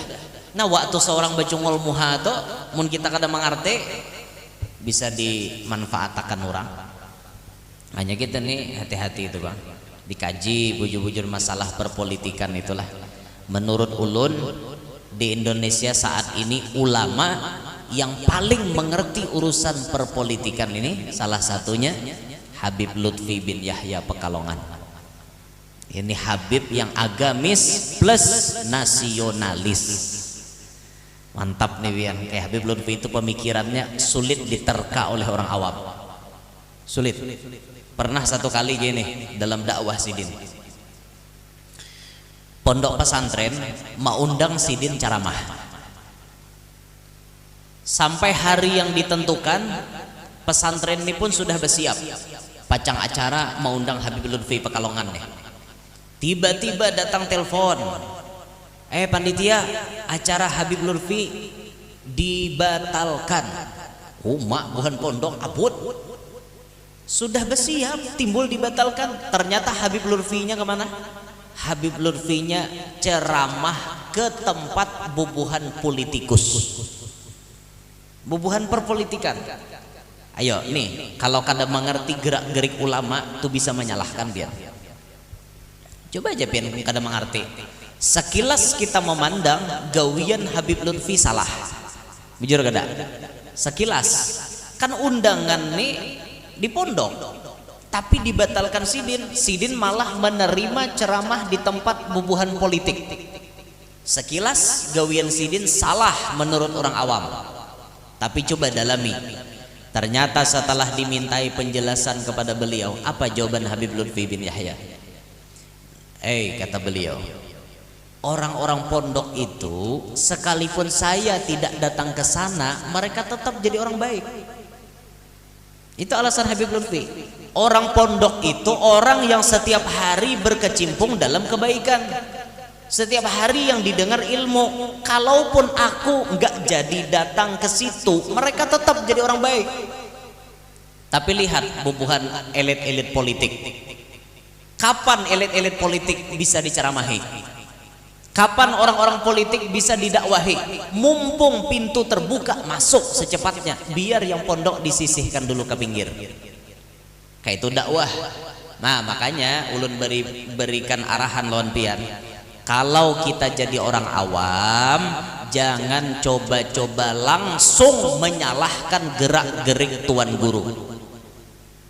Speaker 1: Nah waktu seorang bacungol muha tuh mun kita kada mengerti bisa dimanfaatkan orang. Hanya kita nih hati-hati itu bang. Dikaji bujur-bujur masalah perpolitikan itulah. Menurut ulun di Indonesia saat ini ulama yang paling mengerti urusan perpolitikan ini salah satunya Habib Lutfi bin Yahya Pekalongan. Ini Habib yang agamis plus nasionalis. Mantap nih Wian, kayak Habib Lutfi itu pemikirannya sulit diterka oleh orang awam. Sulit. Pernah satu kali gini dalam dakwah sidin. Pondok pesantren mau undang sidin ceramah. Sampai hari yang ditentukan pesantren ini pun sudah bersiap pacang acara mau undang Habib Lutfi Pekalongan nih. Tiba-tiba datang telepon, panitia acara Habib Lutfi dibatalkan. Mak bukan pondok abut sudah bersiap timbul dibatalkan. Ternyata Habib Lutfinya kemana? Habib Lutfinya ceramah ke tempat bubuhan politikus, bubuhan perpolitikan. Ayo nih kalau kada mengerti gerak-gerik ulama tuh bisa menyalahkan dia. Coba aja pian kada mengerti. Sekilas kita memandang gawian Habib Lutfi salah. Bujur kada? Sekilas kan undangan nih di pondok tapi dibatalkan sidin. Sidin malah menerima ceramah di tempat bubuhan politik. Sekilas gawian Sidin salah menurut orang awam, tapi coba dalami. Ternyata setelah dimintai penjelasan kepada beliau, apa jawaban Habib Lutfi bin Yahya? Kata beliau, orang-orang pondok itu sekalipun saya tidak datang ke sana, mereka tetap jadi orang baik. Itu alasan Habib Lutfi. Orang pondok itu orang yang setiap hari berkecimpung dalam kebaikan, setiap hari yang didengar ilmu. Kalaupun aku nggak jadi datang ke situ, mereka tetap jadi orang baik. Tapi lihat bubuhan elit-elit politik. Kapan elit-elit politik bisa diceramahi? Kapan orang-orang politik bisa didakwahi? Mumpung pintu terbuka, masuk secepatnya. Biar yang pondok disisihkan dulu ke pinggir. Kayak itu dakwah. Nah makanya ulun berikan arahan lawan pian. Kalau kita jadi orang awam, jangan coba-coba langsung menyalahkan gerak-gerik tuan guru.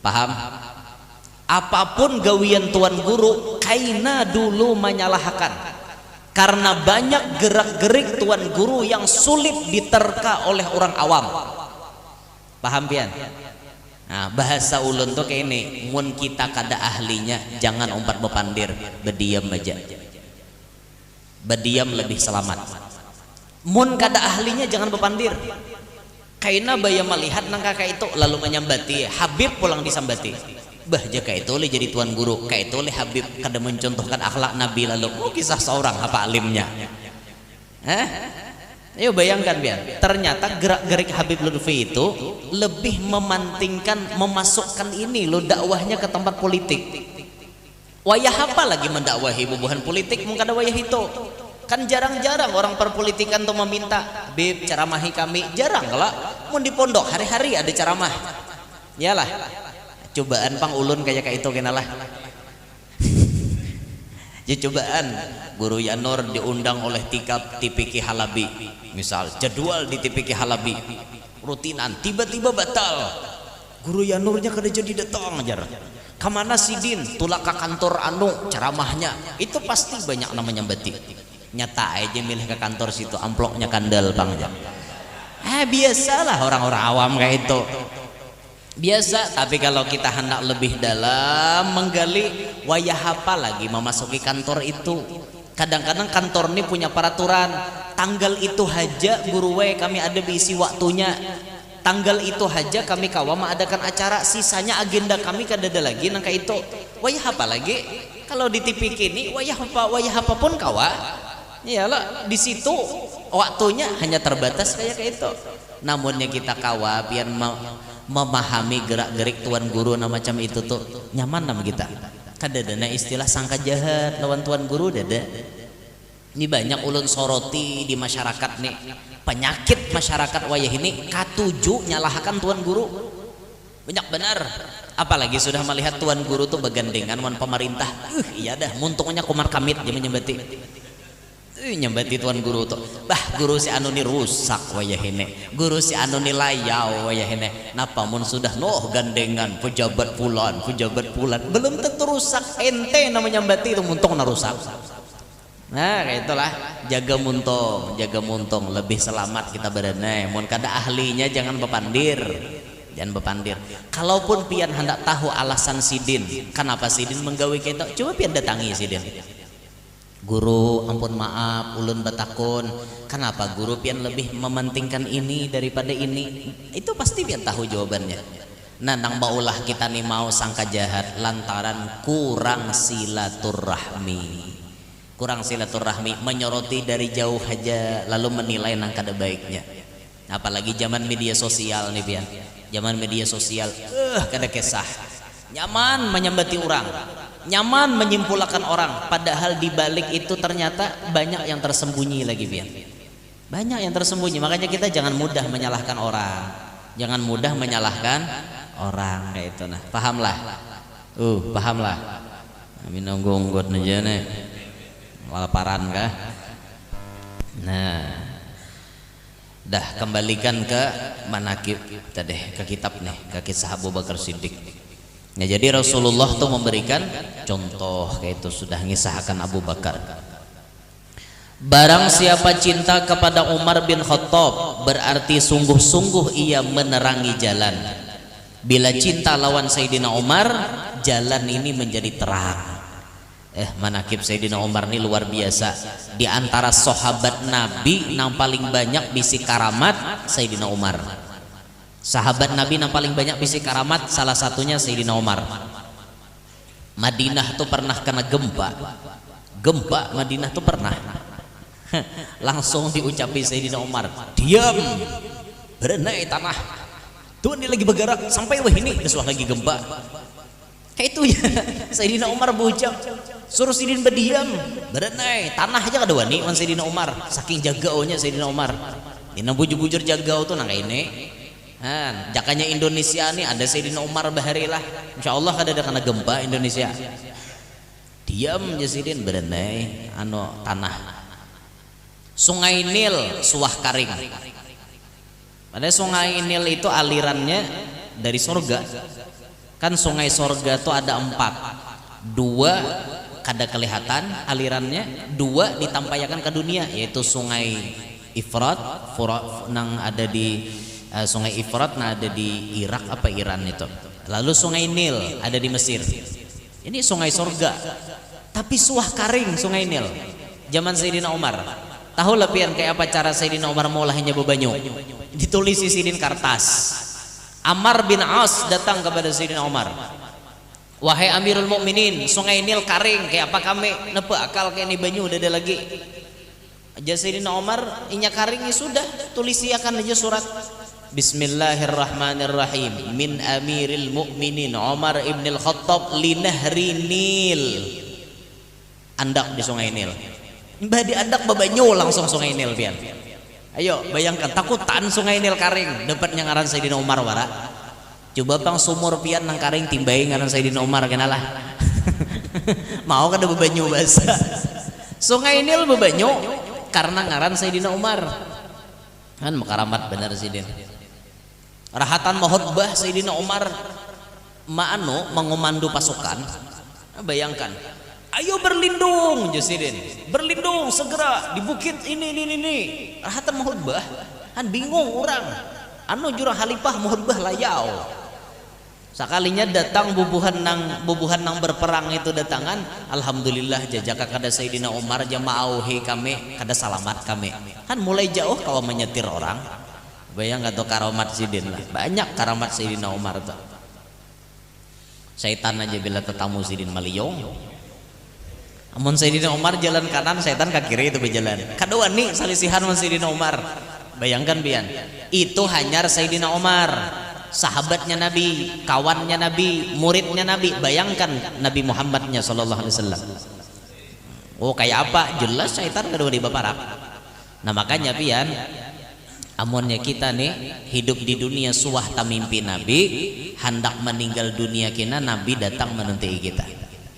Speaker 1: Paham? Apapun gawian tuan guru, kaina dulu menyalahkan. Karena banyak gerak-gerik tuan guru yang sulit diterka oleh orang awam. Paham pian? Nah, bahasa ulun tuh kayak ini, mun kita kada ahlinya jangan umpat bepandir, berdiam aja. Berdiam lebih selamat. Mun kada ahlinya jangan bepandir. Kaina baya melihat nang kakak itu lalu menyambati, Habib pulang disambati. Bah jaka itu oleh jadi tuan guru, kayak itu oleh Habib kada mencontohkan akhlak Nabi lalu kisah seorang apa alimnya. Ayo bayangkan biar. Ternyata gerak-gerik Habib Lutfi itu lebih memantingkan, memasukkan ini lo dakwahnya ke tempat politik. Wayah apa lagi mendakwahi bubuhan politik? Mungkin ada wayah itu. Kan jarang-jarang orang perpolitikan tuh meminta, Bib ceramahi kami. Jarang lah. Mun di pondok hari-hari ada ceramah. Yalah. Cobaan pang ulun kayak itu kenalah. Ya cobaan Guru Yanur diundang oleh TPK Halabi, misal jadwal di TPK Halabi rutinan, tiba-tiba batal. Guru Yanurnya kada jadi datang ajar. Kamana Sidin tulak ke kantor anu ceramahnya, itu pasti banyak namanya beti. Nyata aja milih ke kantor situ, amplopnya kandel bang aja. Biasalah orang-orang awam kayak itu. Biasa, tapi kalau kita hendak lebih dalam menggali, wayah apa lagi memasuki kantor itu. Kadang-kadang kantor ini punya peraturan, tanggal itu aja guru kami ada bisi waktunya, tanggal itu aja kami kawa mengadakan acara, sisanya agenda kami kada ada lagi nangka itu. Wayah apa lagi? Kalau di TV kini wayah apapun kawa, iyalah di situ waktunya hanya terbatas kayak itu. Namunnya kita kawa biar memahami gerak-gerik tuan guru nah macam itu tuh nyaman nama kita. Kada dana istilah sangka jahat lawan tuan guru dada. Ini banyak ulun soroti di masyarakat nih, penyakit masyarakat wayah ini katuju nyalahkan tuan guru. Banyak benar. Apalagi sudah melihat tuan guru tuh begandengan dengan pemerintah. Iya dah muntungnya kumar kamit dia menyembati. Nyembati tuan guru tuh, bah guru si anu ni rusak wayah ini, guru si anu ni layau wayah ini. Napa mun sudah gandengan pejabat pulan belum tentu rusak, ente namanya nyembati itu muntung na rusak. Nah kayak itulah, jaga muntung lebih selamat kita berenai. Mun kada ahlinya jangan bepandir. Kalaupun pian hendak tahu alasan Sidin, kenapa Sidin menggawe kita, coba pian datangi Sidin. Guru ampun maaf ulun batakun, kenapa guru pian lebih mementingkan ini daripada ini? Itu pasti pian tahu jawabannya. Nah nang baulah kita nih mau sangka jahat lantaran kurang silaturahmi, menyoroti dari jauh aja lalu menilai nang kada baiknya. Apalagi zaman media sosial nih pian, zaman media sosial kada kesah, nyaman menyambati orang, nyaman menyimpulkan orang, padahal di balik itu ternyata banyak yang tersembunyi lagi pian. Banyak yang tersembunyi, makanya kita jangan mudah menyalahkan orang. Kayak itu nah. Pahamlah. Pahamlah. Amin nonggot aja nih. Laparan kah? Nah. Dah kembalikan ke manakib tadi, ke kitab nih, ke kisah Abu Bakar Siddiq. Nah, jadi Rasulullah tuh memberikan contoh kayak itu, sudah ngisahkan Abu Bakar. Barang siapa cinta kepada Umar bin Khattab, berarti sungguh-sungguh ia menerangi jalan. Bila cinta lawan Sayyidina Umar, jalan ini menjadi terang. Manakib Sayyidina Umar ini luar biasa. Di antara sahabat Nabi yang paling banyak bisi karamat, Sayyidina Umar. Sahabat Nabi yang paling banyak bisi karamat, salah satunya Sayyidina Umar. Madinah tuh pernah kena gempa. Gempa Madinah tuh pernah. Langsung diucapi Sayyidina Umar, diam, berenai tanah, tuh ini lagi bergerak sampai wah ini kesuah lagi gempa. Kayak itu ya. Sayyidina Umar berucap, suruh Sidin berdiam, berenai tanah aja kada wani wan Sayyidina Umar, saking jagaunya Sayyidina Umar. Ini bujur-bujur jagau tuh nang ini. Jakanya Indonesia nih ada Sayyidina Umar baharilah, insyaallah kada ada kena gempa Indonesia. Diam aja Sidin, berenai tanah. Sungai Nil suah karing. Pada Sungai Nil itu alirannya dari sorga. Kan sungai sorga itu ada 4. 2 kada kelihatan alirannya, 2 ditampayakan ke dunia, yaitu Sungai Ifrat, nang ada di Sungai Ifrat, nah ada di Irak apa Iran itu. Lalu Sungai Nil ada di Mesir. Ini sungai sorga. Tapi suah karing Sungai Nil. Zaman Sayyidina Umar. Tahu lah pian kayak apa cara Sayyidina Umar maulahnya bebanyu. Ditulis di sidin kertas. Ammar bin As datang kepada Sayyidina Umar. Wahai Amirul Mukminin, Sungai Nil karing, kayak apa kami nepe akal kayak ini banyu udah ada lagi. Aja Sayyidina Umar inya karing ya sudah, tulisiakan aja surat. Bismillahirrahmanirrahim. Min Amiril Mukminin Umar ibn al-Khattab li nahri Nil. Andak di Sungai Nil. Mbah diandak babanyu langsung Sungai Nil pian. Ayo bayangkan takutan Sungai Nil karing dapatnya ngaran Sayyidina Umar wara. Coba bang sumur pian nang karing timbai ngaran Sayyidina Umar kenalah. Mau kada babanyu basah. Sungai Nil babanyu karena ngaran Sayyidina Umar. Kan makaramat benar Sidin. Rahatan mahutbah Sayyidina Umar mengomandu pasukan. Bayangkan, ayo berlindung Jasidin, berlindung segera di bukit ini. Rahatan mahutbah, kan bingung orang. Jurang halipah mahutbah layau. Sakalinya datang bubuhan nang berperang itu datangan, alhamdulillah jajaka kada Sayyidina Umar jama'auhi kami kada salamat kami. Kan mulai jauh kalau menyetir orang. Bayang atau karamat Sidin lah. Banyak karamat Sayyidina Umar tuh. Syaitan aja bila tetamu Sidin maliyong. Amun Sayyidina Umar jalan kanan, setan ke kiri itu berjalan. Kadua nih salisihan man Sayyidina Umar. Bayangkan pian. Itu hanyar Sayyidina Umar. Sahabatnya Nabi, kawannya Nabi, muridnya Nabi. Bayangkan Nabi Muhammadnya sallallahu alaihi wasallam. Oh kayak apa? Jelas syaitan kedua di baparak. Nah makanya pian, amunnya kita nih hidup di dunia suah tamimpi Nabi, hendak meninggal dunia kina Nabi datang menuntai kita.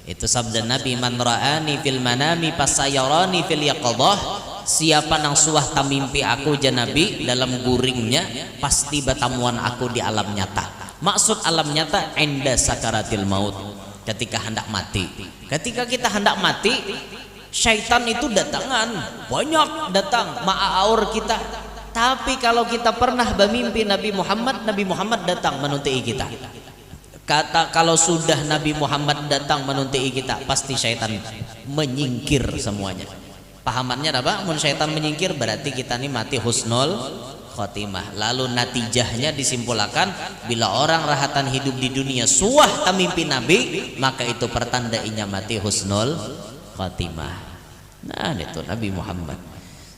Speaker 1: Itu sabda Nabi, man ra'ani fil manami fasayarani fil yaqadhah. Siapa nang suah tamimpi aku jan Nabi dalam guringnya, pasti batamuan aku di alam nyata. Maksud alam nyata inda sakaratil maut, ketika hendak mati. Ketika kita hendak mati, syaitan itu datangan, banyak datang ma'aur kita. Tapi kalau kita pernah bermimpi Nabi Muhammad datang menuntai kita. Kata kalau sudah Nabi Muhammad datang menuntai kita, pasti syaitan menyingkir semuanya. Pahamannya apa? Mun syaitan menyingkir berarti kita ini mati husnul khotimah. Lalu natijahnya disimpulkan, bila orang rahatan hidup di dunia suah tamimpi Nabi, maka itu pertanda inya mati husnul khotimah. Nah itu Nabi Muhammad.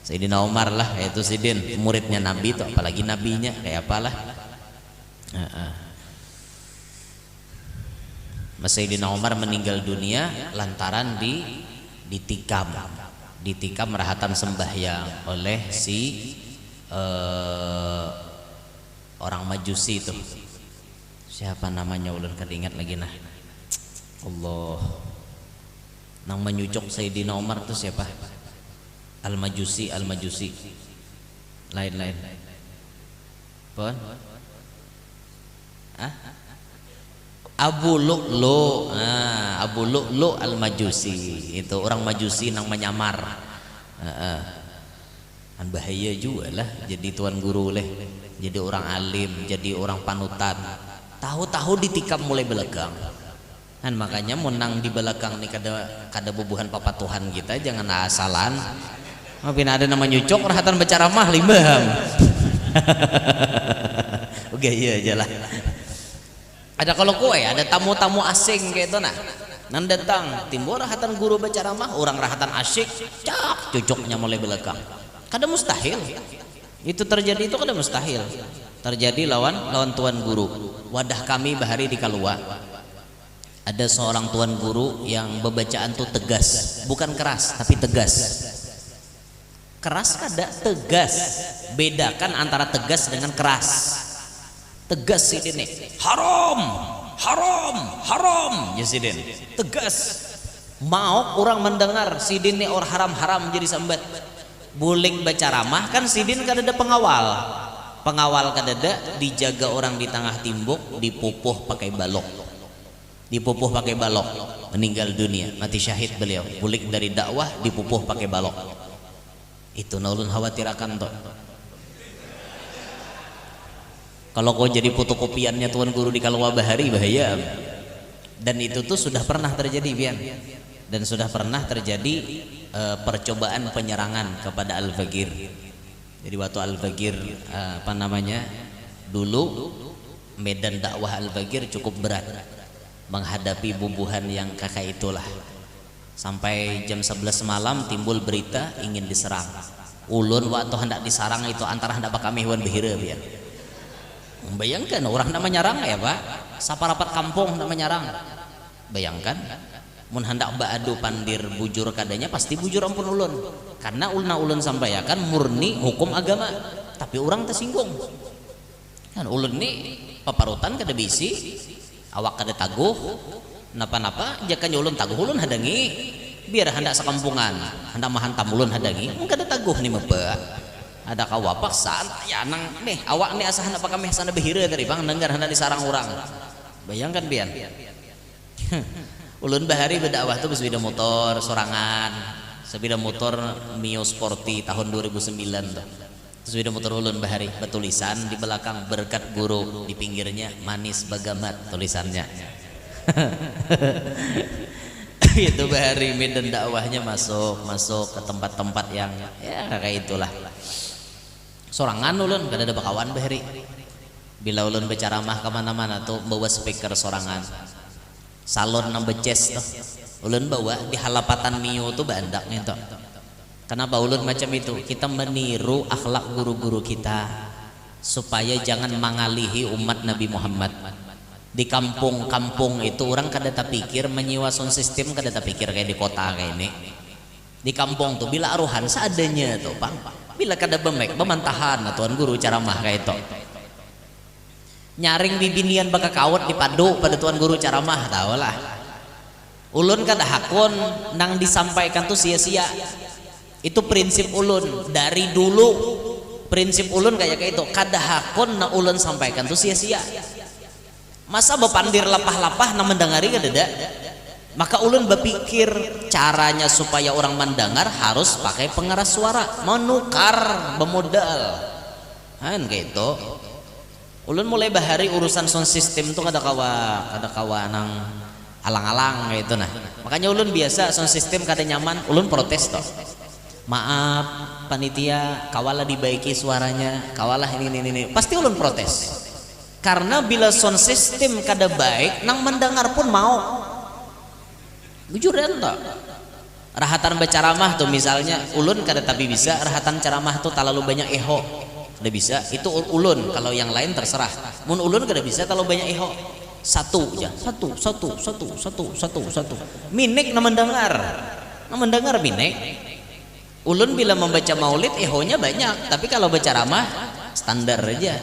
Speaker 1: Sayyidina Umar lah, yaitu Sidin muridnya Nabi itu, apalagi nabinya kayak apalah. Sayyidina Umar meninggal dunia lantaran ditikam rahatan sembahyang oleh si orang Majusi itu. Siapa namanya ulun kada ingat lagi nah. Allah. Nang menyucuk Sayyidina Umar itu siapa? Al-Majusi lain pun Abu Lu'lu. Abu Lu'lu Al-Majusi itu orang Majusi nang menyamar Kan bahaya juga lah jadi tuan guru leh, jadi orang alim, jadi orang panutan, tahu-tahu ditikam mulai belakang kan. Makanya menang di belakang nih kada bubuhan papatuhan kita jangan asalan. Mungkin ada nama nyucok rahatan baca ramah limbam. Oke iya aja lah. Ada kalau kue ada tamu-tamu asing kayak itu nah. Nan datang timbul rahatan guru baca ramah, orang rahatan asyik, cak cucoknya mulai belakang. Kada mustahil. Itu terjadi itu kada mustahil. Terjadi lawan tuan guru. Wadah kami bahari di Kalua. Ada seorang tuan guru yang bebacaan tuh tegas, bukan keras tapi tegas. Keras kada, tegas. Bedakan antara tegas dengan keras. Tegas sih ini, haram, haram, haram, ya sidin. Tegas. Mau orang mendengar sidin ini or haram-haram jadi sambat. Bulik baca ramah kan sidin kada ada pengawal. Pengawal kada ada, dijaga orang di tengah timbuk, dipupuh pakai balok. Dipupuh pakai balok, meninggal dunia, mati syahid beliau. Bulik dari dakwah dipupuh pakai balok. Itu naulun khawatir akan toh. Kalau kau jadi fotokopiannya tuan guru di Kalua Bahari bahaya. Dan itu tuh sudah pernah terjadi Bian. Dan sudah pernah terjadi percobaan penyerangan kepada Al-Fagir. Jadi waktu Al-Fagir apa namanya? Dulu medan dakwah Al-Fagir cukup berat menghadapi bubuhan yang kakak itulah. Sampai jam 11 malam timbul berita ingin diserang. Ulun waktu hendak disarang itu antara hendak kami hewan behira Bian. Bayangkan orang nak menyerang ya Pak, saparapat kampung nak menyerang. Bayangkan mun hendak baadu pandir bujur kadanya pasti bujur ampun ulun. Karena ulun sampaikan murni hukum agama, tapi orang tersinggung. Kan ulun nih paparutan kada bisi, awak kada taguh, napa-napa jakan ulun taguh ulun hadangi. Biar hendak sekampungan, hendak mahantam ulun hadangi, kada taguh nih Bapak. Ada kawapak saat ya nang nih awak nih asah hendak kami sana behira tadi bang dengar hendak disarang orang. Bayangkan Bian. Ulun bahari berdakwah tuh sepeda motor sorangan, sepeda motor Mio Sporty tahun 2009 tuh. Sepeda motor ulun bahari bertulisan di belakang berkat guru, di pinggirnya manis bagamat tulisannya. Itu bahari medan dakwahnya masuk ke tempat-tempat yang ya kayak itulah. Sorangan ulun kada ada bakawan bahari. Bila ulun berceramah kemana-mana tuh bawa speaker sorangan. Salon nang beces tuh ulun bawa di halapatan Mio tuh bandak nih tuh. Kenapa ulun macam itu? Kita meniru akhlak guru-guru kita supaya jangan mengalihi umat Nabi Muhammad. Di kampung-kampung itu orang kada terpikir menyewa sound system, kada terpikir kayak di kota kayak ini. Di kampung tuh bila aruhan seadanya tuh Bang. Bila kada bemek bemantahan tuan guru ceramah kayak itu. Nyaring bibinian baka kawat dipadu pada tuan guru ceramah tahu lah. Ulun kada hakun nang disampaikan tuh sia-sia. Itu prinsip ulun dari dulu. Prinsip ulun kayak itu kada hakun na ulun sampaikan tuh sia-sia. Masa bepandir lapah-lapah na mendengari kada ada. Maka ulun berpikir caranya supaya orang mendengar harus pakai pengeras suara, menukar bemodal kan gitu. Ulun mulai bahari urusan sound system tuh kada kawa nang alang-alang gitu nah. Makanya ulun biasa sound system kada nyaman ulun protes toh. Maaf panitia, kawalah dibaiki suaranya, kawalah ini pasti ulun protes. Karena bila sound system kada baik nang mendengar pun mau bujuran toh. Rahatan berceramah tuh misalnya ulun kada tapi bisa rahatan ceramah tuh terlalu banyak eho kada bisa, itu ulun. Kalau yang lain terserah. Mun ulun kada bisa terlalu banyak eho. Satu aja, satu minik na mendengar minik. Ulun bila membaca maulid ehonya banyak, tapi kalau berceramah standar aja.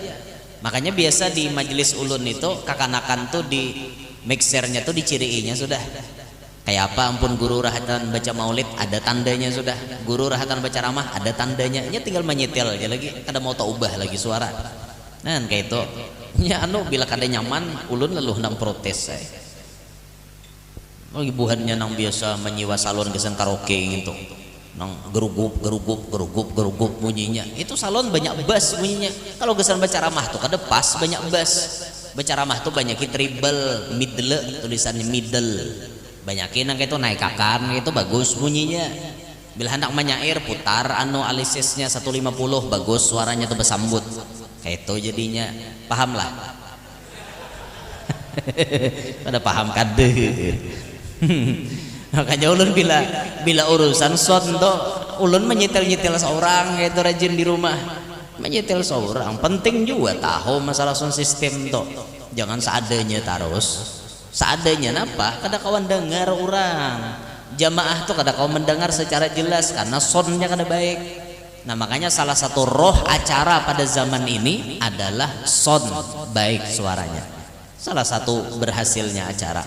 Speaker 1: Makanya biasa di majelis ulun itu kakanakan tuh di mixernya tuh diciriinya sudah kayak apa. Ampun guru rahatan baca maulid ada tandanya sudah, guru rahatan baca ramah ada tandanya, nya tinggal menyetel aja lagi kada mau tak ubah lagi suara nah kayak itu nya bila kada nyaman ulun lalu nang protes
Speaker 2: ibuhannya nang biasa menyewa salon kesan karaoke gitu
Speaker 1: nang gerugup bunyinya. Itu salon banyak bass bunyinya. Kalau gesan berceramah tuh kada pas banyak bass. Berceramah tuh banyakin treble, middle, tulisannya middle. Banyakin nang itu naik kakan itu bagus bunyinya. Bila hendak menyair putar anu alisisnya 150 bagus suaranya tuh bersambut. Kayak itu jadinya. Paham lah. Pada paham kade. Makanya ulun bila urusan son tuh ulun menyetel seorang itu rajin di rumah menyetel seorang. Penting juga tahu masalah sound system tuh, jangan seadanya terus. Seadanya napa kada kawan dengar orang jamaah tuh kada kawan mendengar secara jelas karena soundnya kada baik. Nah makanya salah satu roh acara pada zaman ini adalah sound baik suaranya. Salah satu berhasilnya acara.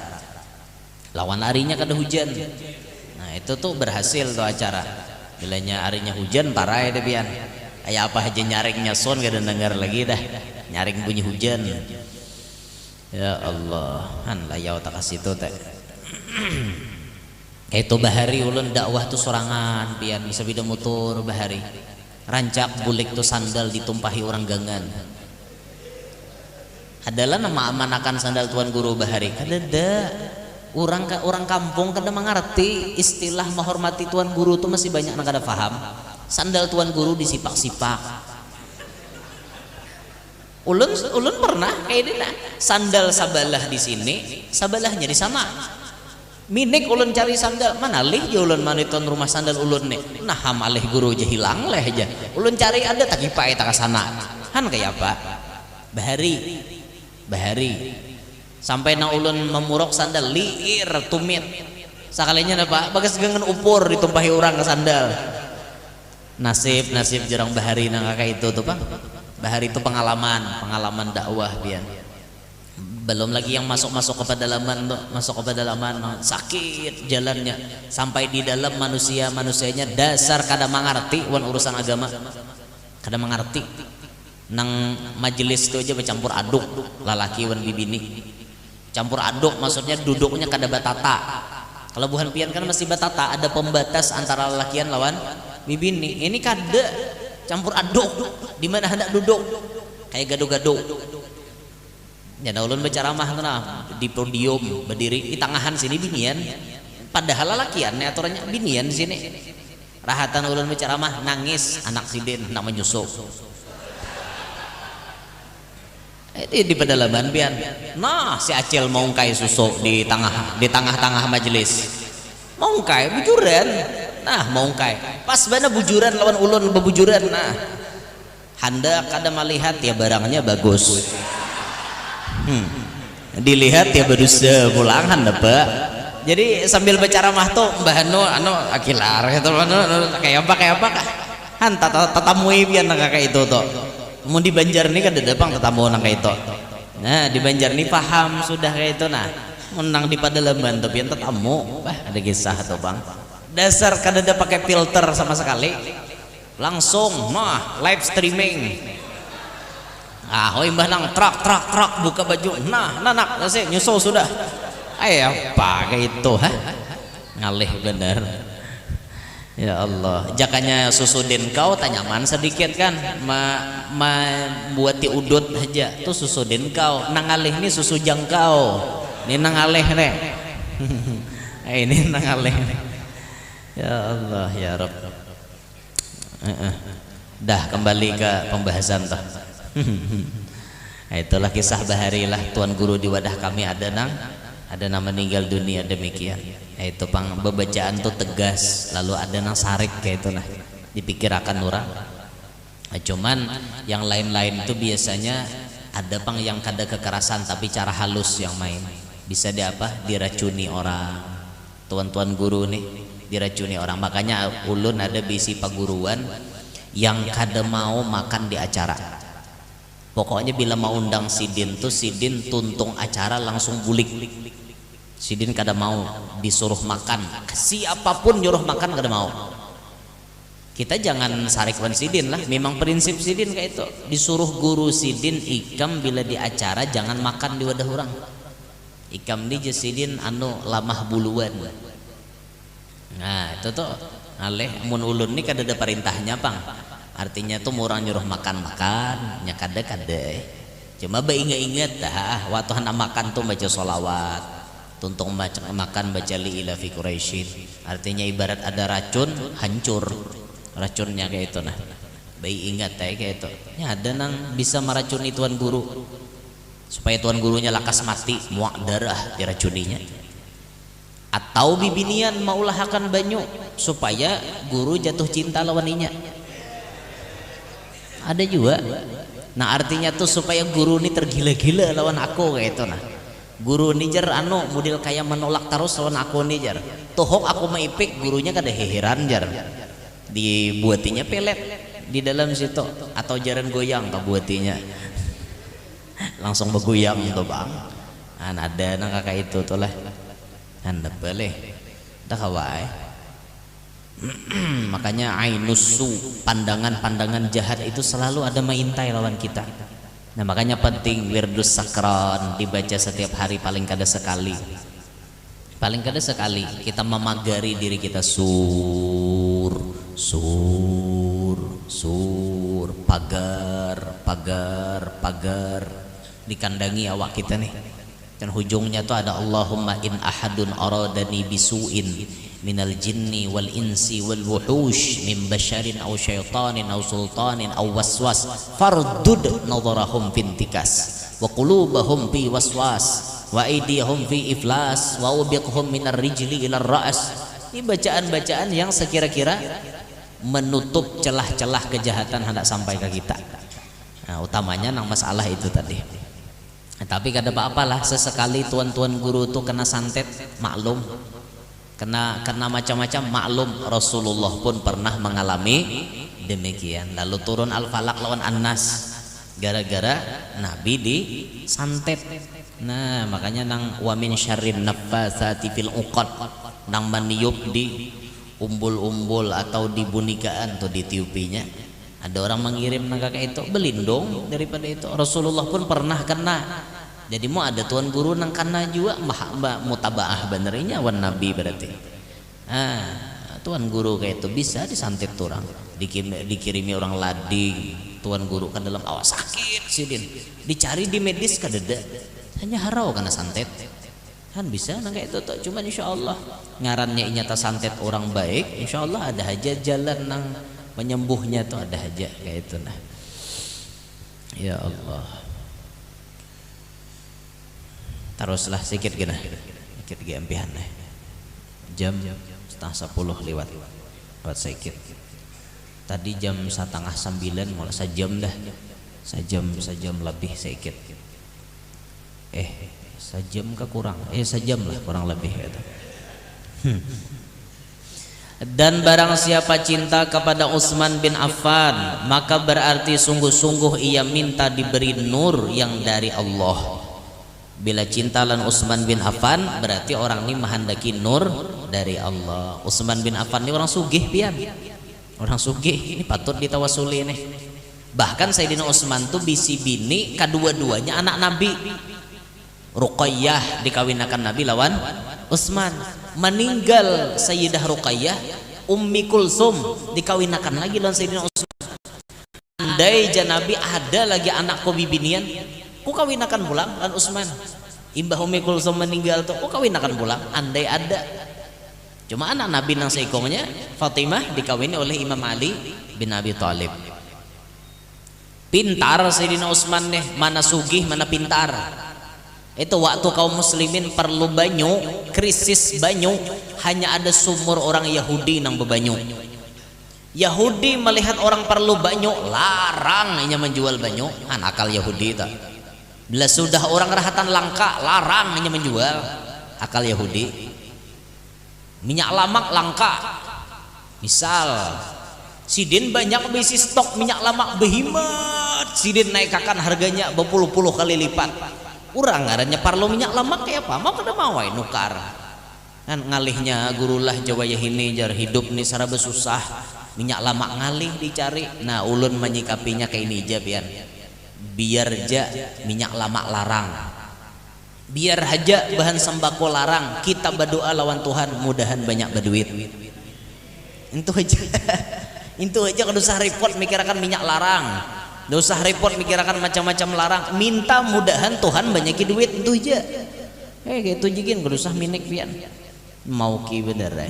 Speaker 1: Lawan harinya kada hujan. Nah itu tuh berhasil tuh acara. Bilanya harinya hujan parah ya pian. Kayak apa aja nyaringnya son kada dengar lagi dah. Nyaring bunyi hujan. Ya Allah, han layau tak kasih itu teh. Itu bahari ulun dakwah tuh sorangan pian bisa bida motor bahari. Rancak bulik tuh sandal ditumpahi orang gangan. Adalah nama amanakan sandal tuan guru bahari. Kada orang kampung kada mengerti istilah menghormati tuan guru tuh masih banyak yang kada paham. Sandal tuan guru disipak-sipak. Ulun pernah kayak ini nah. Sandal sabalah di sini, sabalahnya di sana. Minik ulun cari sandal, mana lih ya ulun maniton rumah sandal ulun nih. Nah ham alih guru aja hilang leh aja. Ulun cari ada tak kipai tak kesana. Han kayak apa? Bahari. Sampai na ulun memurok sandal liir tumit. Sakalinya apa? Bagas gengen upur ditumpahi orang ke sandal. Nasib jarang bahari nang kakak itu tuh Bang. Bahari itu pengalaman dakwah pian. Belum lagi yang masuk ke pedalaman tuh, masuk ke pedalaman sakit jalannya sampai di dalam manusianya dasar kada mengerti wan urusan agama. Kada mengerti. Nang majelis itu aja bercampur aduk lalaki wan bibini. Campur aduk maksudnya duduknya kada batata. Kalau buhan pian kan masih batata, ada pembatas antara lelakian lawan bibini. Ini kada campur aduk di mana hendak duduk kayak gado-gado. Ya ulun berceramah tuh nah di podium berdiri di tangahan sini binian. Padahal lelakian aturannya binian di sini. Rahatan ulun berceramah nangis anak sidin hendak menyusup. Di pedalaman pian. Nah si Acil mau ngkai susu di tengah majelis. Mau ngkai bujuran. Nah mau ngkai. Pas bana bujuran lawan ulun bebujuran. Nah handa kada melihat ya barangnya bagus. Dilihat ya berusaha pulangan Pak. Jadi sambil berceramah tuh Mbah anu akilar gitu kayak apa kah? Han tatamui pian kakak itu tuh. Mau di Banjar nih kan ada dapang tetamu nang kayak itu. Nah di Banjar nih paham sudah kayak itu nah. Menang di pedalaman tapi yang tetamu, ada kisah atau bang. Dasar kada ada pakai filter sama sekali. Langsung, live streaming. Hoi mbah nang trak buka baju. Nah sih nyusul sudah. Apa kayak itu ngalih bener. Ya Allah, jakanya susudin kau tanyaman sedikit kan, buat ti udut aja tuh susudin kau, nangalih nih susu jangkau, ini nangalih nih, ini nangalih nih. Ya Allah ya Rabb. Dah kembali ke pembahasan tuh. Itulah kisah bahari lah tuan guru di wadah kami ada nama meninggal dunia demikian. Itu pang bebacaan tuh tegas lalu ada nang sarik kayak itu nah dipikirakan orang. Cuman yang lain-lain itu biasanya ada pang yang kada kekerasan tapi cara halus yang main bisa diracuni orang. Tuan-tuan guru nih diracuni orang, makanya ulun ada bisi paguruan yang kada mau makan di acara. Pokoknya bila mau undang sidin tuh sidin tuntung acara langsung bulik. Sidin kada mau disuruh makan, siapapun nyuruh makan kada mau. Kita jangan sarikwan sidin lah, memang prinsip sidin kayak itu. Disuruh guru sidin ikam bila di acara jangan makan di wadah orang. Ikam di sidin anu lamah buluan. Nah itu tuh aleh mun ulun nih kada ada perintahnya pang, artinya tuh murang nyuruh makan nya kada cuma ingat dah waktu hendak makan tuh baca sholawat, tuntung makan baca li ila fi Quraisyin, artinya ibarat ada racun hancur racunnya kayak itu. Nah ingat kayak itu ya, ada nang bisa meracuni tuan guru supaya tuan gurunya lakas mati muak darah diracuninya, atau bibinian maulahakan banyu supaya guru jatuh cinta lawaninya, ada juga. Nah artinya tuh supaya guru ini tergila-gila lawan aku kayak itu. Nah guru ini jar anu model kayak menolak terus lawan aku nih jar tohok aku maipik, gurunya kada heran jar dibuatinya pelet di dalam situ atau jaran goyang kebuatinya langsung bergoyang tuh bang. Ada nang kakak itu tuh lah anda boleh dah kawai. Makanya ainusu, pandangan-pandangan jahat itu selalu ada maintai lawan kita. Nah makanya penting wirdus sakron dibaca setiap hari paling kada sekali, paling kada sekali kita memagari diri kita sur pagar dikandangi awak kita nih, dan hujungnya tuh ada Allahumma in ahadun aradani bisuin minal jinni wal insi wal wuhush min basharin aw syaitanin aw sultanin aw waswas fardud nadharahum fintikas wa qulubahum fi waswas wa aydihum fi iflas wa ubiqhum minar rijli ila ra's. Ini bacaan-bacaan yang sekira-kira menutup celah-celah kejahatan hendak sampai ke kita. Nah utamanya nang masalah itu tadi. Tapi kada apa-apalah sesekali tuan-tuan guru tuh kena santet maklum, kena macam-macam maklum. Rasulullah pun pernah mengalami demikian, lalu turun al-falak lawan an-nas gara-gara Nabi di santet. Nah makanya nang wa min syarrin naffatsati fil uqad, nang meniup di umbul-umbul atau di bunikaan atau di tiupinya. Ada orang mengirim naga kayak itu belindung daripada itu. Rasulullah pun pernah kena. Jadi mau ada tuan guru nang kena juga mutabaah benernya wan nabi berarti. Tuan guru kayak itu bisa disantet orang, dikirimi orang lading tuan guru kan dalam awas sakit sidin, dicari di medis kadeda hanya harau karena santet kan bisa nang kayak itu tuh. Cuman insya Allah ngarannya nyata santet orang baik, insya Allah ada aja jalan nang penyembuhnya tuh, ada aja kayak itu. Nah ya Allah, teruslah sikit gina sikit gempihan jam 9:30 lewat sikit. Tadi jam 8:30 mulai sejam dah, sejam lebih sikit. Sejam ke kurang, sejam lah kurang lebih gitu. Dan barang siapa cinta kepada Utsman bin Affan, maka berarti sungguh-sungguh ia minta diberi nur yang dari Allah. Bila cinta lan Utsman bin Affan, berarti orang ini menghendaki nur dari Allah. Utsman bin Affan ini orang sugih pian, orang sugih, ini patut ditawasuli nih. Bahkan Sayyidina Utsman tuh bisi bini kedua-duanya anak Nabi. Ruqayyah dikawinakan Nabi lawan Utsman. Meninggal Sayyidah Ruqayyah, Ummi Kulsum dikawinakan lagi lawan Sayyidina Utsman. Andai Nabi ada lagi anak ko bibinian, ku kawinakan pulang lawan Utsman. Imbah Ummi Kulsum meninggal tuh ku kawinakan pulang, andai ada. Cuma anak Nabi nang seikongnya Fatimah dikawini oleh Imam Ali bin Abi Thalib. Pintar Sayyidina Utsman nih, mana sugih mana pintar. Itu waktu kaum muslimin perlu banyu, krisis banyu, hanya ada sumur orang Yahudi nang bebanyu. Yahudi melihat orang perlu banyu, larang hanya menjual banyu. Akal Yahudi itu. Bila sudah orang rahatan langka, larang hanya menjual. Akal Yahudi. Minyak lamak langka. Misal sidin banyak bisi stok minyak lamak behimat, sidin naikakan harganya berpuluh-puluh kali lipat. Kurang ngarannya parlo minyak lamak kayak apa? Mau kada mau nukar. Kan ngalihnya gurulah Jawa Yahini jar hidup nih saraba susah. Minyak lamak ngalih dicari. Nah ulun menyikapinya kayak ini aja biar aja minyak lamak larang. Biar aja bahan sembako larang. Kita berdoa lawan Tuhan mudahan banyak berduit. Itu aja. Itu aja kada usah repot mikirkan minyak larang. Kada usah repot mikirkan macam-macam larang. Minta mudahan Tuhan banyakin duit itu aja. Kayak itu jikin kada usah minik pian. Mau ki bener ya.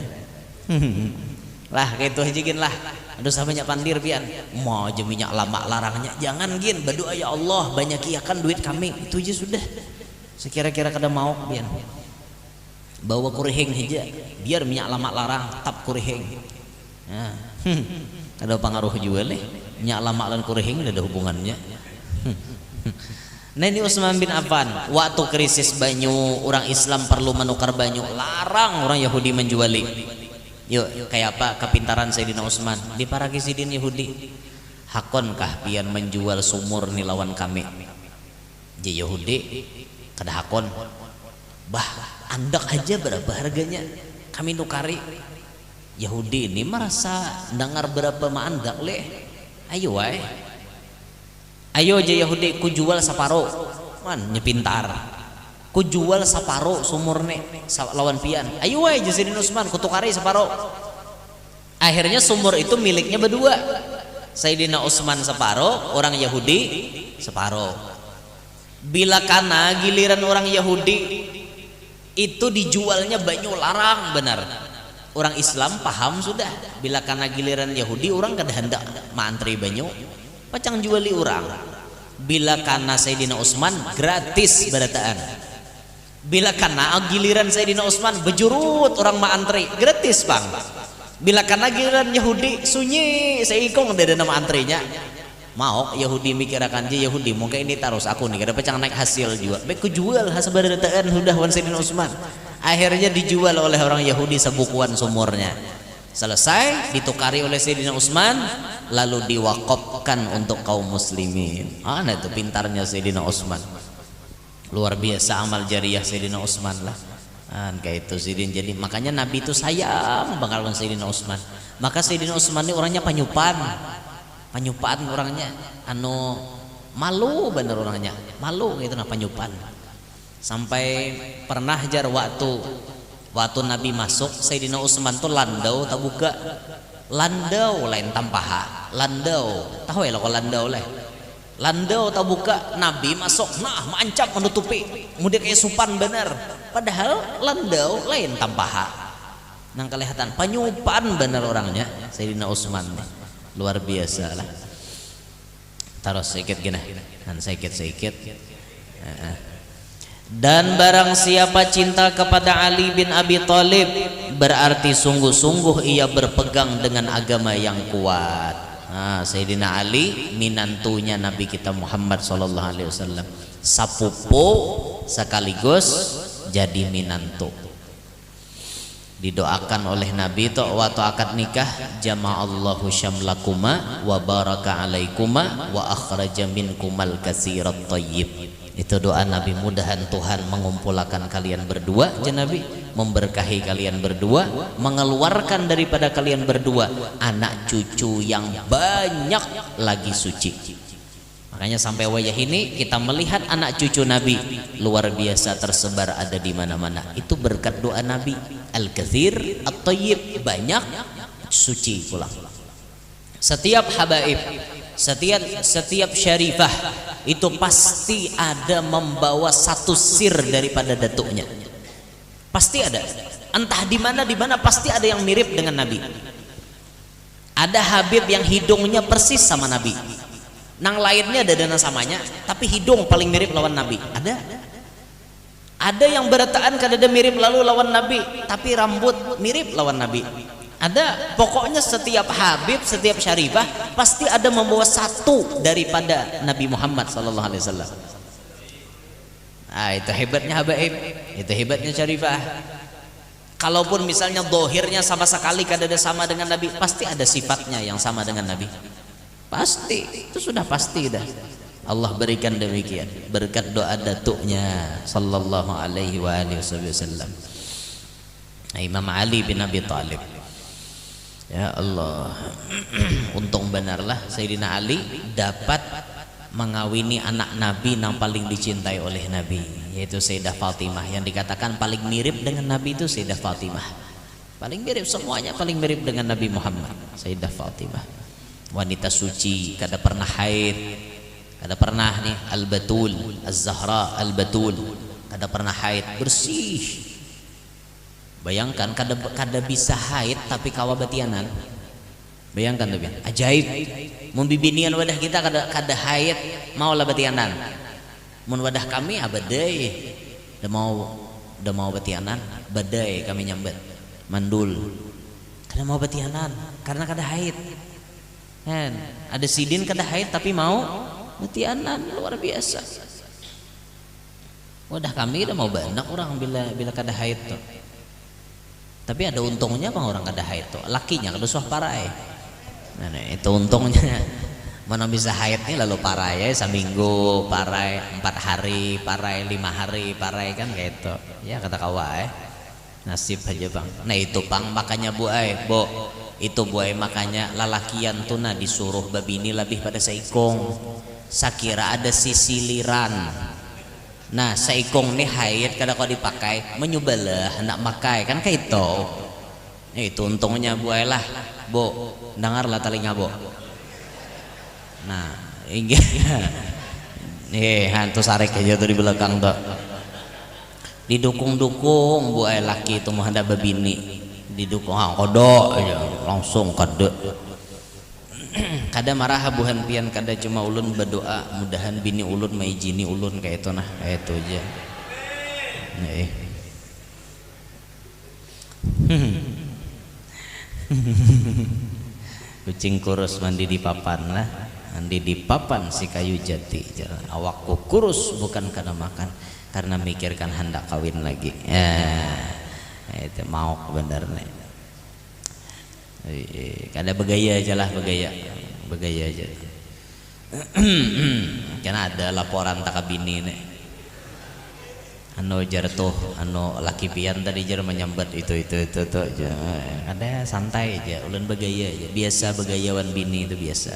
Speaker 1: Lah kayak itu jikin lah. Ada usah banyak pandir pian. Mau aja minyak lama larangnya. Jangan gin berdoa ya Allah banyakiakan duit kami. Itu aja sudah. Sekira-kira kada mau pian. Bawa kurihing aja biar minyak lama larang tap kurihing. Nah, ada pengaruh juga nih minyak lama dan kurihing ada hubungannya. Nah ini Utsman bin Affan waktu krisis banyu orang Islam perlu menukar banyu larang orang Yahudi menjuali. Yuk kayak apa kepintaran Sayyidina Utsman di para kisidin Yahudi. Hakonkah pian menjual sumur nih lawan kami? Jadi Yahudi kada hakon. Bah andak aja berapa harganya kami nukari. Yahudi ini merasa dengar berapa maandak leh. Ayo wae. Ayo aja Yahudi ku jual saparo. Man nyepintar. Ku jual saparo sumurne lawan pian. Ayo wae Sayyidina Utsman ku tukari saparo. Akhirnya sumur itu miliknya berdua. Sayyidina Utsman saparo, orang Yahudi saparo. Bila kana giliran orang Yahudi itu dijualnya banyu larang benar. Orang Islam paham sudah. Bila karena giliran Yahudi orang kada hendak mantri banyu, pacang juali orang. Bila karena Sayyidina Utsman gratis berataan. Bila karena giliran Sayyidina Utsman bejurut orang mantri gratis bang. Bila karena giliran Yahudi sunyi seikong dari nama antrinya. Mau Yahudi mikirakan aja Yahudi mungkin ini terus aku nih kada pecang naik hasil juga baik ku jual hasil berataan sudah wan Sayyidina Utsman. Akhirnya dijual oleh orang Yahudi sebukuan sumurnya selesai ditukari oleh Sayyidina Utsman lalu diwakafkan untuk kaum muslimin. Nah itu pintarnya Sayyidina Utsman luar biasa amal jariah Sayyidina Utsman lah. Kayak itu Sayyidina jadi makanya Nabi itu sayang banget dengan Sayyidina Utsman. Maka Sayyidina Utsman ini orangnya panyupan orangnya anu malu bener orangnya malu gitu nah panyupan sampai pernah jar waktu Nabi masuk Sayyidina Utsman tuh landau tak buka landau lain tampaha landau tahu ya lo landau lah landau tak buka Nabi masuk nah mancap menutupi kemudian kayak supan bener padahal landau lain tampaha nang kelihatan panyupan bener orangnya Sayyidina Utsman luar biasa lah. Taruh sedikit gini dan sedikit dan barang siapa cinta kepada Ali bin Abi Thalib berarti sungguh-sungguh ia berpegang dengan agama yang kuat. Sayyidina Ali minantunya Nabi kita Muhammad SAW sapupo sekaligus jadi minantu. Didoakan oleh Nabi itu waktu akad nikah jama'allahu syamlakuma wa baraka alaikuma wa akhraja minkumal katsirat thayyib. Itu doa Nabi mudahan Tuhan mengumpulkan kalian berdua Nabi memberkahi kalian berdua mengeluarkan daripada kalian berdua anak cucu yang banyak lagi suci. Makanya sampai wayah ini kita melihat anak cucu Nabi luar biasa tersebar ada di mana-mana. Itu berkat doa Nabi al-katsir at-thayyib banyak suci pulang. Setiap habaib, setiap syarifah itu pasti ada membawa satu sir daripada datuknya. Pasti ada. Entah di mana pasti ada yang mirip dengan Nabi. Ada habib yang hidungnya persis sama Nabi. Nang lainnya ada dana samanya tapi hidung paling mirip lawan Nabi ada yang berataan kadada mirip lalu lawan Nabi tapi rambut mirip lawan Nabi ada pokoknya setiap habib setiap syarifah pasti ada membawa satu daripada Nabi Muhammad SAW. Itu hebatnya habaib itu hebatnya syarifah. Kalaupun misalnya dohirnya sama sekali kadada sama dengan Nabi pasti ada sifatnya yang sama dengan Nabi. Pasti itu sudah pasti dah. Allah berikan demikian berkat doa datuknya sallallahu alaihi wa alihi wasallam Imam Ali bin Abi Thalib. Ya Allah untung benarlah Sayyidina Ali dapat mengawini anak Nabi yang paling dicintai oleh Nabi yaitu Sayyidah Fatimah yang dikatakan paling mirip dengan Nabi itu Sayyidah Fatimah. paling mirip, semuanya paling mirip dengan Nabi Muhammad. Sayyidah Fatimah wanita suci, kada pernah haid, kada pernah nih al-batul, az-zahra al-batul, kada pernah haid, bersih. Bayangkan kada bisa haid tapi kawa batianan. Bayangkan tuh, ajaib. Mun bibinian wadah kita kada haid mau lah batianan. Mun wadah kami abadai. Udah mau batianan, badai kami nyambet. Mandul. Kada mau batianan karena kada haid. Kan, ada sidin kada haid tapi mau batianan, luar biasa. Wadah kami udah mau banyak orang bila kada haid tuh. Tapi ada untungnya bang orang kada haid tuh, lakinya kada usah parai. Nah, itu untungnya. Mana bisa haid nih lalu parai seminggu, parai 4 hari, parai 5 hari, parai kan kayak itu. Ya kata kawa nasib aja bang. Nah itu bang makanya bu itu bu makanya lalakian tuh nah disuruh babini lebih pada seikong. Sakira ada sisiliran. Nah seikong nih haid kada kau dipakai, menyubalah hendak makai kan kayak itu. Itu untungnya bu lah. Bu, dengarlah telinga bu. Nah, ini hantu sarek aja tuh di belakang tuh. Didukung-dukung bu laki itu mau hendak babini. Didukung kodok aja langsung kade. Kada marah buhan pian, kada cuma ulun berdoa mudahan bini ulun maijini ulun kayak itu nah, kayak itu aja. Kucing kurus mandi di papan lah, mandi di papan si kayu jati. Awakku kurus bukan karena makan, karena mikirkan hendak kawin lagi. Itu mau bener nih. Kada begaya aja lah, begaya aja. Karena ada laporan tak bini nih. Anu jar tuh, anu laki pian tadi jar menyambat itu tuh aja. Ada santai aja, ulun begaya aja. Biasa begayawan bini itu biasa.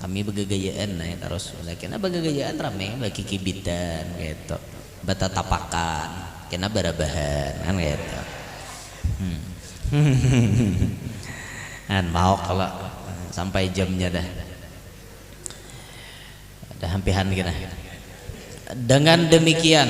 Speaker 1: Kami begagayaan nah terus. Kena begagayaan rame bagi kibitan gitu. Bata tapakan, kena barabahan kan gitu. Kan mau kalau sampai jamnya dah. Ada hampihan kira. Dengan demikian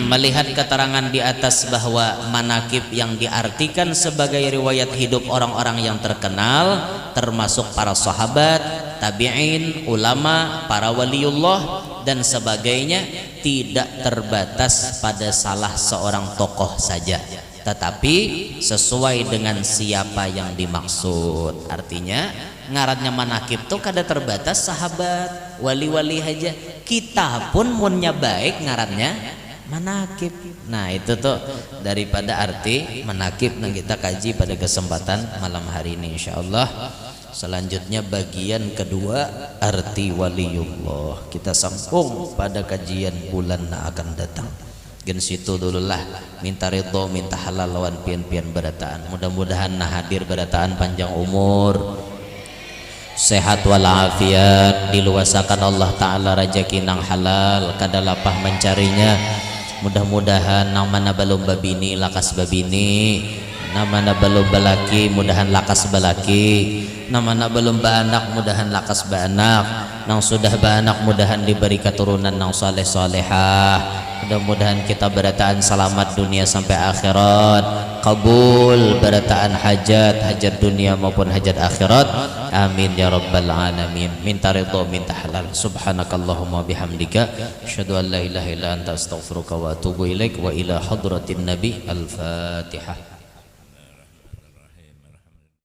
Speaker 1: melihat keterangan di atas bahwa manakib yang diartikan sebagai riwayat hidup orang-orang yang terkenal termasuk para sahabat, tabi'in, ulama, para waliullah dan sebagainya tidak terbatas pada salah seorang tokoh saja, tetapi sesuai dengan siapa yang dimaksud. Artinya ngarannya manakib tuh kada terbatas sahabat, wali-wali aja. Kita pun munnya baik ngarannya manakib. Nah itu tuh daripada arti manakib yang kita kaji pada kesempatan malam hari ini insyaallah. Selanjutnya bagian kedua arti waliullah kita sambung pada kajian bulan yang akan datang. Gen situ dululah minta ridho, minta halal lawan pian-pian berataan. Mudah-mudahan nah hadir berataan panjang umur, sehat walafiat, diluasakan Allah Ta'ala rezeki nang halal, kada lapah mencarinya. Mudah-mudahan nang mana belum babini lakas babini, nang mana belum balaki mudahan lakas balaki, nang mana belum baanak mudahan lakas baanak, nang sudah baanak mudahan diberi keturunan nang saleh salehah. Mudah-mudahan kita berataan selamat dunia sampai akhirat, kabul berataan hajat dunia maupun hajat akhirat. Amin ya rabbal alamin. Minta ridho, minta halal. Subhanakallahumma bihamdika asyhadu an la ilaha illa anta astaghfiruka wa atubu ilaik wa ila hadratin nabi. Al-Fatihah.